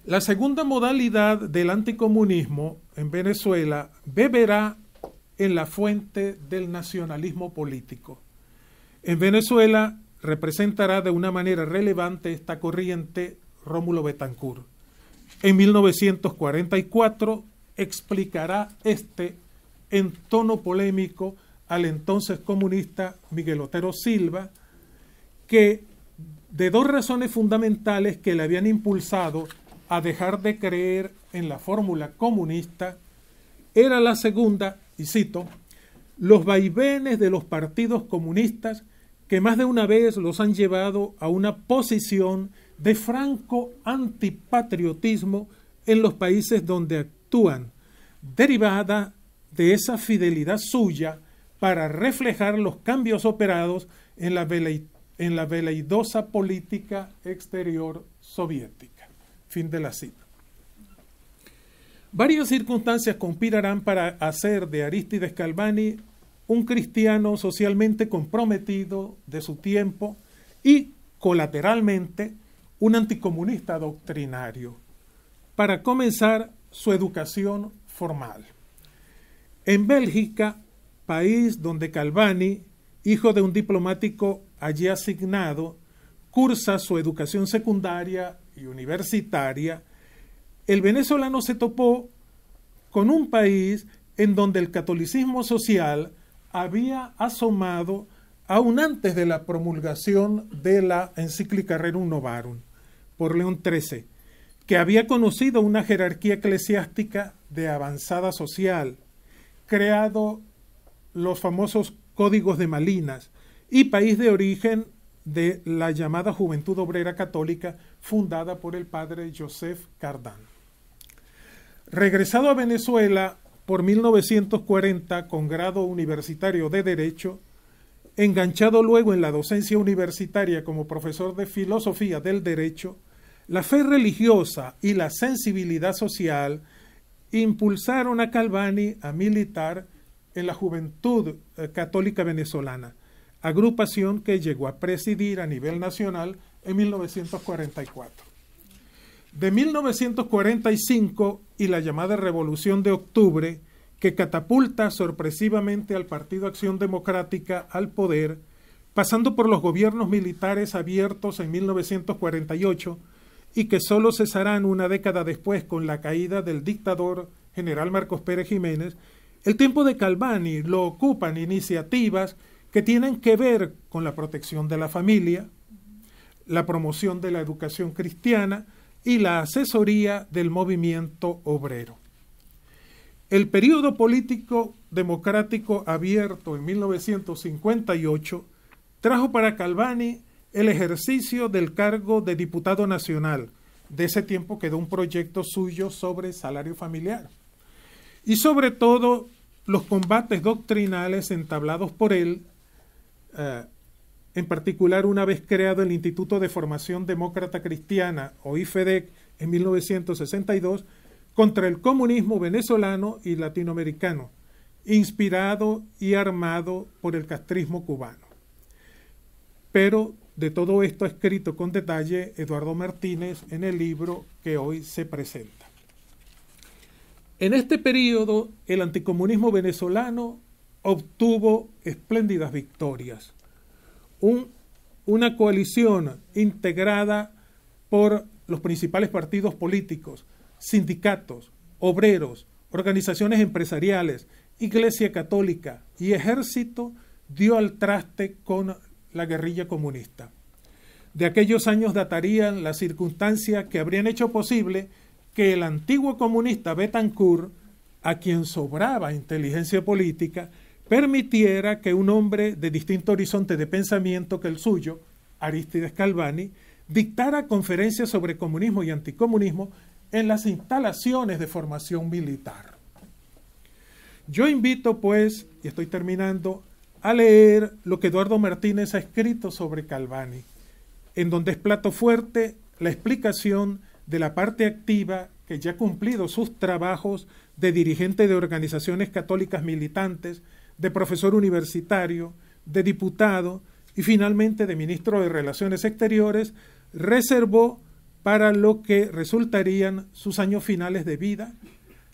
La segunda modalidad del anticomunismo en Venezuela beberá en la fuente del nacionalismo político. En Venezuela representará de una manera relevante esta corriente Rómulo Betancourt. En 1944 explicará en tono polémico al entonces comunista Miguel Otero Silva que de dos razones fundamentales que le habían impulsado a dejar de creer en la fórmula comunista, era la segunda, y cito, los vaivenes de los partidos comunistas que más de una vez los han llevado a una posición de franco antipatriotismo en los países donde actúan, derivada de esa fidelidad suya para reflejar los cambios operados en la veleidosa política exterior soviética. Fin de la cita. Varias circunstancias conspirarán para hacer de Arístides Calvani un cristiano socialmente comprometido de su tiempo y, colateralmente, un anticomunista doctrinario. Para comenzar, su educación formal. En Bélgica, país donde Calvani, hijo de un diplomático allí asignado, cursa su educación secundaria y universitaria, el venezolano se topó con un país en donde el catolicismo social había asomado aún antes de la promulgación de la encíclica Rerum Novarum por León XIII, que había conocido una jerarquía eclesiástica de avanzada social, creado los famosos códigos de Malinas y país de origen de la llamada Juventud Obrera Católica fundada por el padre Joseph Cardán. Regresado a Venezuela por 1940 con grado universitario de Derecho, enganchado luego en la docencia universitaria como profesor de filosofía del derecho, la fe religiosa y la sensibilidad social impulsaron a Calvani a militar en la Juventud Católica Venezolana, agrupación que llegó a presidir a nivel nacional en 1944. De 1945 y la llamada Revolución de Octubre, que catapulta sorpresivamente al Partido Acción Democrática al poder, pasando por los gobiernos militares abiertos en 1948 y que solo cesarán una década después con la caída del dictador general Marcos Pérez Jiménez, el tiempo de Calvani lo ocupan iniciativas que tienen que ver con la protección de la familia, la promoción de la educación cristiana y la asesoría del movimiento obrero. El período político democrático abierto en 1958 trajo para Calvani el ejercicio del cargo de diputado nacional. De ese tiempo quedó un proyecto suyo sobre salario familiar. y sobre todo los combates doctrinales entablados por él, en particular una vez creado el Instituto de Formación Demócrata Cristiana, o IFEDEC, en 1962, contra el comunismo venezolano y latinoamericano, inspirado y armado por el castrismo cubano. Pero de todo esto ha escrito con detalle Eduardo Martínez en el libro que hoy se presenta. En este periodo, el anticomunismo venezolano obtuvo espléndidas victorias. Una coalición integrada por los principales partidos políticos, sindicatos, obreros, organizaciones empresariales, Iglesia Católica y Ejército dio al traste con la guerrilla comunista. De aquellos años datarían las circunstancias que habrían hecho posible que el antiguo comunista Betancourt, a quien sobraba inteligencia política, permitiera que un hombre de distinto horizonte de pensamiento que el suyo, Arístides Calvani, dictara conferencias sobre comunismo y anticomunismo en las instalaciones de formación militar. Yo invito, pues, y estoy terminando, a leer lo que Eduardo Martínez ha escrito sobre Calvani, en donde es plato fuerte la explicación de la parte activa que ya ha cumplido sus trabajos de dirigente de organizaciones católicas militantes, de profesor universitario, de diputado y finalmente de ministro de Relaciones Exteriores, reservó para lo que resultarían sus años finales de vida,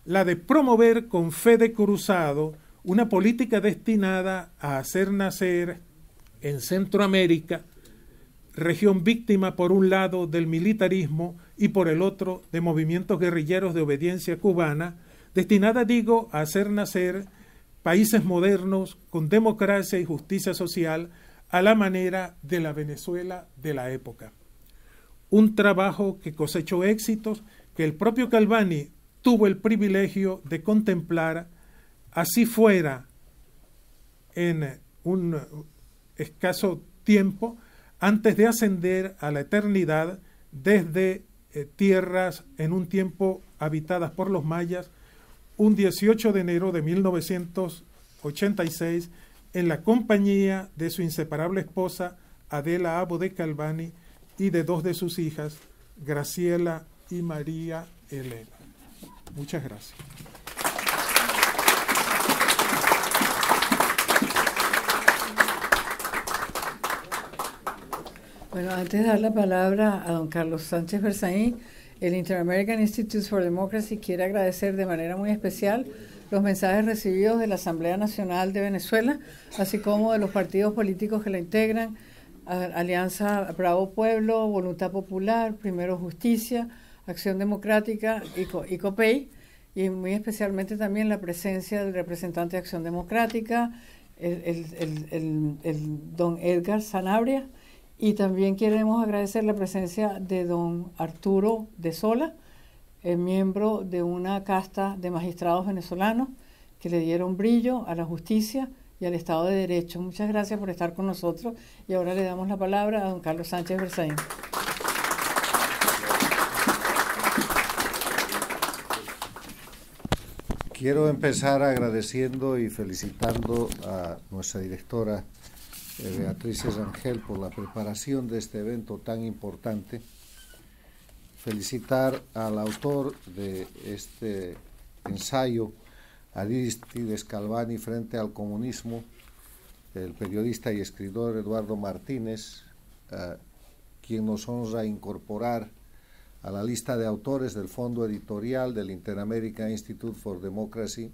la de promover con fe de cruzado una política destinada a hacer nacer en Centroamérica, región víctima por un lado del militarismo y por el otro de movimientos guerrilleros de obediencia cubana, destinada, digo, a hacer nacer países modernos con democracia y justicia social a la manera de la Venezuela de la época. Un trabajo que cosechó éxitos que el propio Calvani tuvo el privilegio de contemplar, así fuera en un escaso tiempo, antes de ascender a la eternidad desde tierras en un tiempo habitadas por los mayas, un 18 de enero de 1986, en la compañía de su inseparable esposa Adela Abo de Calvani y de dos de sus hijas, Graciela y María Elena. Muchas gracias. Bueno, antes de dar la palabra a don Carlos Sánchez Berzaín, el Inter-American Institute for Democracy quiere agradecer de manera muy especial los mensajes recibidos de la Asamblea Nacional de Venezuela, así como de los partidos políticos que la integran, Alianza Bravo Pueblo, Voluntad Popular, Primero Justicia, Acción Democrática y COPEI, y muy especialmente también la presencia del representante de Acción Democrática, el don Edgar Sanabria, y también queremos agradecer la presencia de don Arturo de Sola, miembro de una casta de magistrados venezolanos que le dieron brillo a la justicia y al Estado de Derecho. Muchas gracias por estar con nosotros y ahora le damos la palabra a don Carlos Sánchez Berzaín. Quiero empezar agradeciendo y felicitando a nuestra directora Beatriz Rangel por la preparación de este evento tan importante. Felicitar al autor de este ensayo, Arístides Calvani frente al comunismo, el periodista y escritor Eduardo Martínez, quien nos honra incorporar a la lista de autores del fondo editorial del Inter-American Institute for Democracy,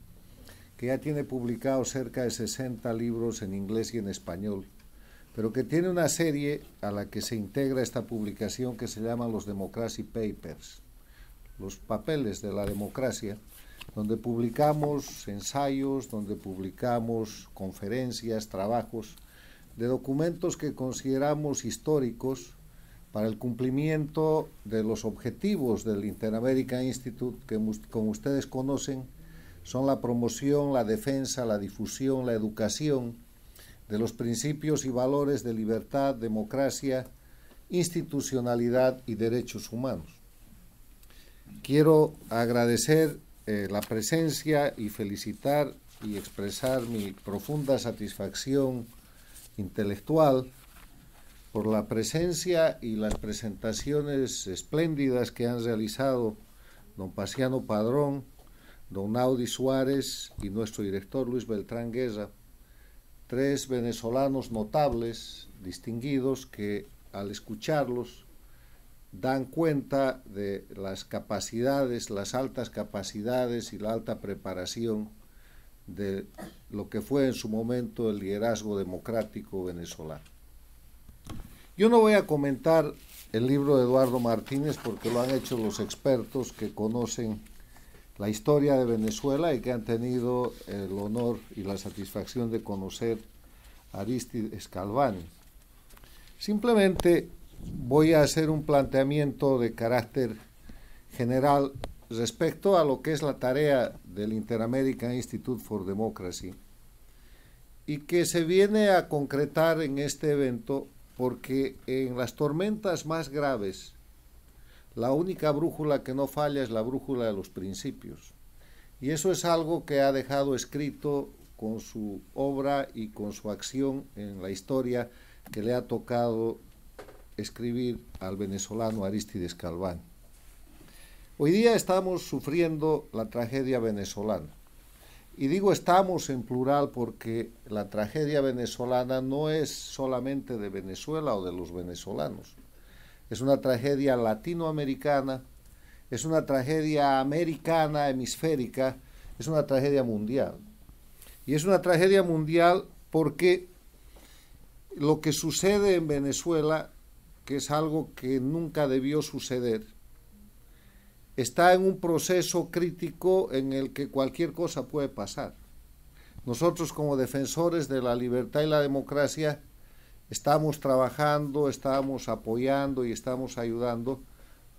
que ya tiene publicados cerca de 60 libros en inglés y en español, pero que tiene una serie a la que se integra esta publicación que se llama los Democracy Papers, los papeles de la democracia, donde publicamos ensayos, donde publicamos conferencias, trabajos de documentos que consideramos históricos para el cumplimiento de los objetivos del Inter-American Institute, que como ustedes conocen, son la promoción, la defensa, la difusión, la educación de los principios y valores de libertad, democracia, institucionalidad y derechos humanos. Quiero agradecer la presencia y felicitar y expresar mi profunda satisfacción intelectual por la presencia y las presentaciones espléndidas que han realizado don Paciano Padrón, don Naudi Suárez y nuestro director Luis Beltrán Guerra, tres venezolanos notables, distinguidos, que al escucharlos dan cuenta de las capacidades, las altas capacidades y la alta preparación de lo que fue en su momento el liderazgo democrático venezolano. Yo no voy a comentar el libro de Eduardo Martínez porque lo han hecho los expertos que conocen la historia de Venezuela y que han tenido el honor y la satisfacción de conocer a Arístides Calvani. Simplemente voy a hacer un planteamiento de carácter general respecto a lo que es la tarea del Inter-American Institute for Democracy y que se viene a concretar en este evento porque en las tormentas más graves la única brújula que no falla es la brújula de los principios, y eso es algo que ha dejado escrito con su obra y con su acción en la historia que le ha tocado escribir al venezolano Arístides Calvani. Hoy día estamos sufriendo la tragedia venezolana, y digo estamos en plural porque la tragedia venezolana no es solamente de Venezuela o de los venezolanos, es una tragedia latinoamericana, es una tragedia americana, hemisférica, es una tragedia mundial. Y es una tragedia mundial porque lo que sucede en Venezuela, que es algo que nunca debió suceder, está en un proceso crítico en el que cualquier cosa puede pasar. Nosotros, como defensores de la libertad y la democracia, estamos trabajando, estamos apoyando y estamos ayudando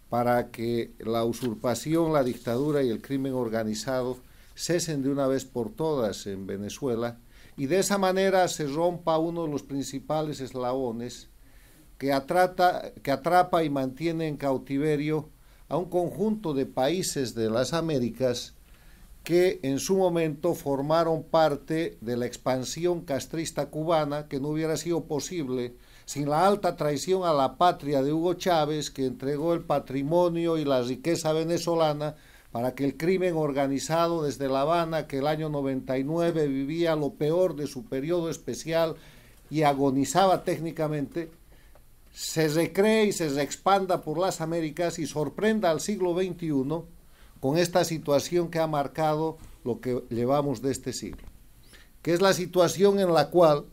para que la usurpación, la dictadura y el crimen organizado cesen de una vez por todas en Venezuela, y de esa manera se rompa uno de los principales eslabones que atrapa y mantiene en cautiverio a un conjunto de países de las Américas que en su momento formaron parte de la expansión castrista cubana, que no hubiera sido posible sin la alta traición a la patria de Hugo Chávez, que entregó el patrimonio y la riqueza venezolana para que el crimen organizado desde La Habana, que el año 99 vivía lo peor de su periodo especial y agonizaba técnicamente, se recree y se reexpanda por las Américas y sorprenda al siglo XXI con esta situación que ha marcado lo que llevamos de este siglo, que es la situación en la cual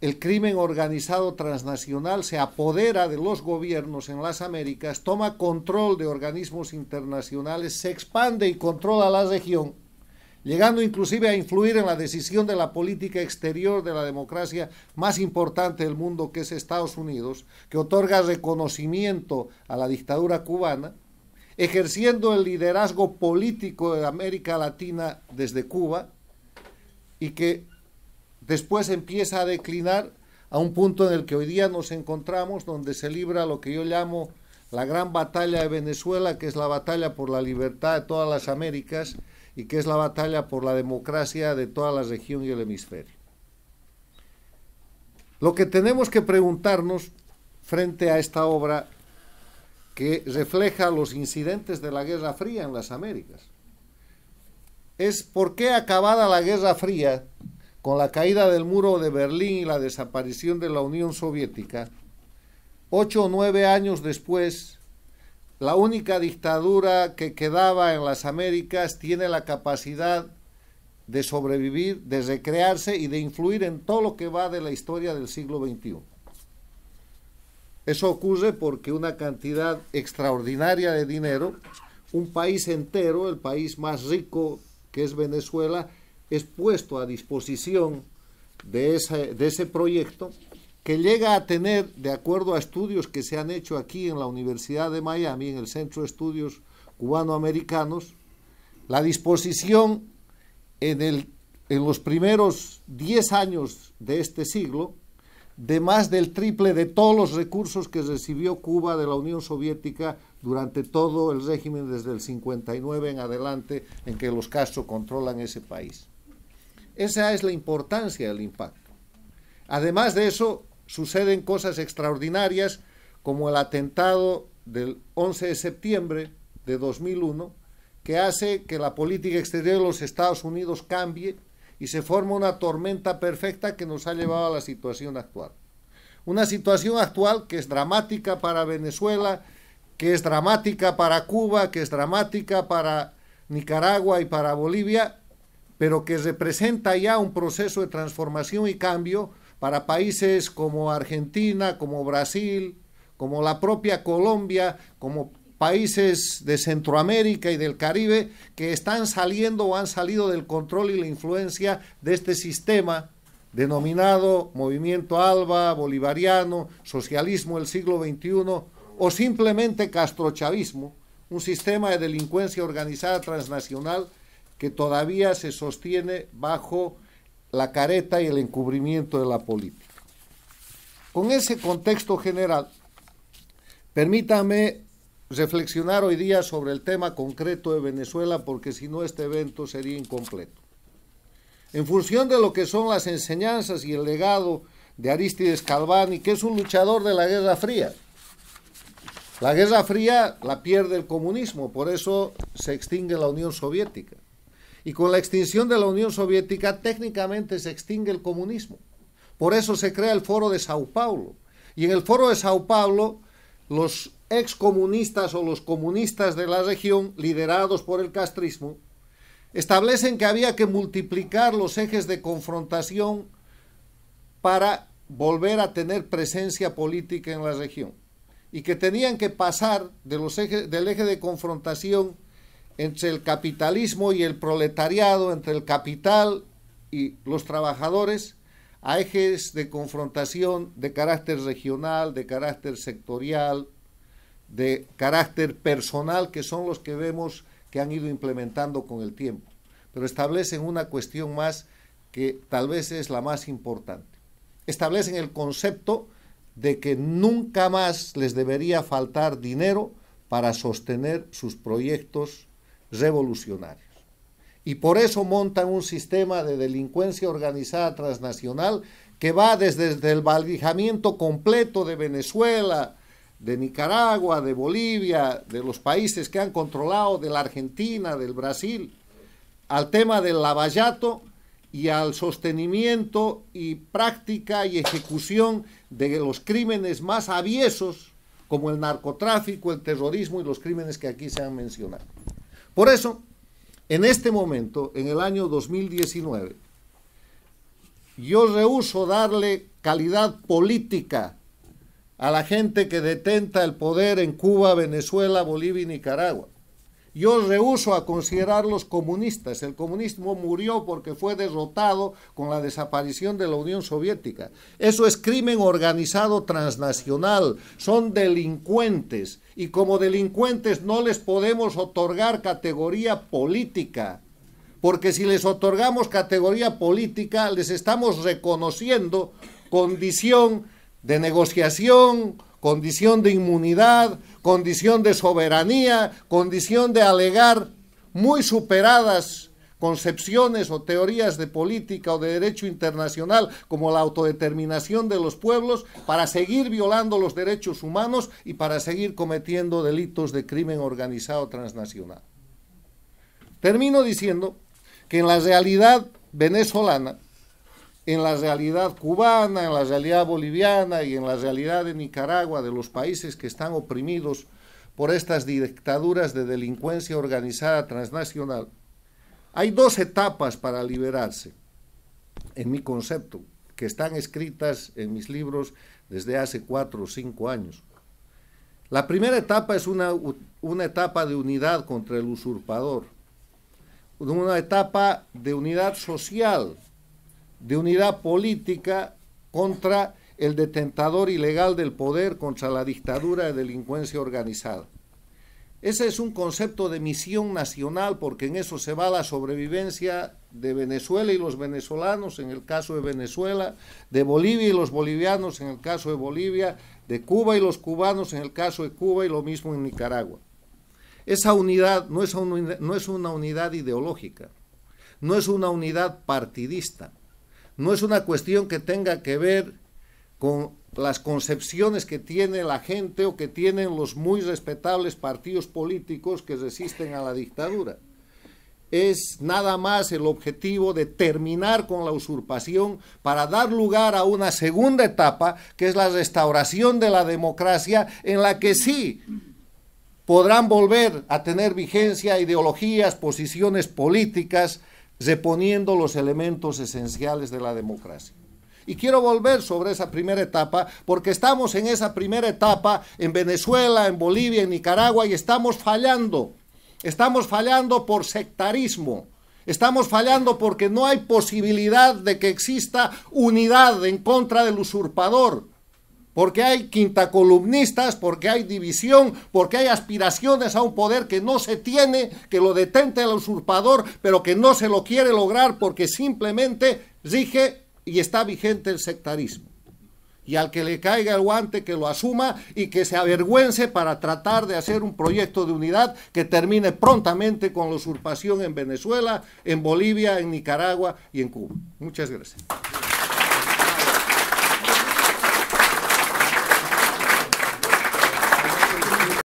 el crimen organizado transnacional se apodera de los gobiernos en las Américas, toma control de organismos internacionales, se expande y controla la región, llegando inclusive a influir en la decisión de la política exterior de la democracia más importante del mundo, que es Estados Unidos, que otorga reconocimiento a la dictadura cubana, ejerciendo el liderazgo político de América Latina desde Cuba, y que después empieza a declinar a un punto en el que hoy día nos encontramos, donde se libra lo que yo llamo la gran batalla de Venezuela, que es la batalla por la libertad de todas las Américas y que es la batalla por la democracia de toda la región y el hemisferio. Lo que tenemos que preguntarnos frente a esta obra, que refleja los incidentes de la Guerra Fría en las Américas, es por qué, acabada la Guerra Fría, con la caída del muro de Berlín y la desaparición de la Unión Soviética, 8 o 9 años después, la única dictadura que quedaba en las Américas tiene la capacidad de sobrevivir, de recrearse y de influir en todo lo que va de la historia del siglo XXI. Eso ocurre porque una cantidad extraordinaria de dinero, un país entero, el país más rico que es Venezuela, es puesto a disposición de ese proyecto, que llega a tener, de acuerdo a estudios que se han hecho aquí en la Universidad de Miami, en el Centro de Estudios Cubano-Americanos, la disposición en los primeros 10 años de este siglo de más del triple de todos los recursos que recibió Cuba de la Unión Soviética durante todo el régimen desde el 59 en adelante, en que los Castro controlan ese país. Esa es la importancia del impacto. Además de eso, suceden cosas extraordinarias como el atentado del 11 de septiembre de 2001, que hace que la política exterior de los Estados Unidos cambie y se forma una tormenta perfecta que nos ha llevado a la situación actual. Una situación actual que es dramática para Venezuela, que es dramática para Cuba, que es dramática para Nicaragua y para Bolivia, pero que representa ya un proceso de transformación y cambio para países como Argentina, como Brasil, como la propia Colombia, como países de Centroamérica y del Caribe, que están saliendo o han salido del control y la influencia de este sistema denominado Movimiento ALBA, bolivariano, socialismo del siglo XXI, o simplemente castrochavismo, un sistema de delincuencia organizada transnacional que todavía se sostiene bajo la careta y el encubrimiento de la política. Con ese contexto general, permítame reflexionar hoy día sobre el tema concreto de Venezuela, porque si no este evento sería incompleto. En función de lo que son las enseñanzas y el legado de Arístides Calvani, que es un luchador de la Guerra Fría. La Guerra Fría la pierde el comunismo, por eso se extingue la Unión Soviética. Y con la extinción de la Unión Soviética, técnicamente se extingue el comunismo. Por eso se crea el Foro de Sao Paulo. Y en el Foro de Sao Paulo, los excomunistas o los comunistas de la región, liderados por el castrismo, establecen que había que multiplicar los ejes de confrontación para volver a tener presencia política en la región, y que tenían que pasar del eje de confrontación entre el capitalismo y el proletariado, entre el capital y los trabajadores, a ejes de confrontación de carácter regional, de carácter sectorial, de carácter personal, que son los que vemos que han ido implementando con el tiempo, pero establecen una cuestión más que tal vez es la más importante. Establecen el concepto de que nunca más les debería faltar dinero para sostener sus proyectos revolucionarios. Y por eso montan un sistema de delincuencia organizada transnacional que va desde el valijamiento completo de Venezuela, de Nicaragua, de Bolivia, de los países que han controlado, de la Argentina, del Brasil, al tema del lavallato y al sostenimiento y práctica y ejecución de los crímenes más aviesos, como el narcotráfico, el terrorismo y los crímenes que aquí se han mencionado. Por eso, en este momento, en el año 2019, yo rehúso darle calidad política a la gente que detenta el poder en Cuba, Venezuela, Bolivia y Nicaragua. Yo rehúso a considerarlos comunistas. El comunismo murió porque fue derrotado con la desaparición de la Unión Soviética. Eso es crimen organizado transnacional. Son delincuentes. Y como delincuentes no les podemos otorgar categoría política. Porque si les otorgamos categoría política, les estamos reconociendo condición de negociación, condición de inmunidad, condición de soberanía, condición de alegar muy superadas concepciones o teorías de política o de derecho internacional, como la autodeterminación de los pueblos, para seguir violando los derechos humanos y para seguir cometiendo delitos de crimen organizado transnacional. Termino diciendo que en la realidad venezolana, en la realidad cubana, en la realidad boliviana y en la realidad de Nicaragua, de los países que están oprimidos por estas dictaduras de delincuencia organizada transnacional, hay dos etapas para liberarse, en mi concepto, que están escritas en mis libros desde hace 4 o 5 años. La primera etapa es una etapa de unidad contra el usurpador, una etapa de unidad social, de unidad política contra el detentador ilegal del poder, contra la dictadura de delincuencia organizada. Ese es un concepto de misión nacional, porque en eso se va la sobrevivencia de Venezuela y los venezolanos, en el caso de Venezuela, de Bolivia y los bolivianos, en el caso de Bolivia, de Cuba y los cubanos, en el caso de Cuba, y lo mismo en Nicaragua. Esa unidad no es una unidad ideológica, no es una unidad partidista, no es una cuestión que tenga que ver con las concepciones que tiene la gente o que tienen los muy respetables partidos políticos que resisten a la dictadura. Es nada más el objetivo de terminar con la usurpación para dar lugar a una segunda etapa, que es la restauración de la democracia, en la que sí podrán volver a tener vigencia ideologías, posiciones políticas, reponiendo los elementos esenciales de la democracia. Y quiero volver sobre esa primera etapa, porque estamos en esa primera etapa en Venezuela, en Bolivia, en Nicaragua, y estamos fallando. Estamos fallando por sectarismo. Estamos fallando porque no hay posibilidad de que exista unidad en contra del usurpador. Porque hay quintacolumnistas, porque hay división, porque hay aspiraciones a un poder que no se tiene, que lo detente el usurpador, pero que no se lo quiere lograr porque simplemente rige y está vigente el sectarismo. Y al que le caiga el guante, que lo asuma y que se avergüence para tratar de hacer un proyecto de unidad que termine prontamente con la usurpación en Venezuela, en Bolivia, en Nicaragua y en Cuba. Muchas gracias.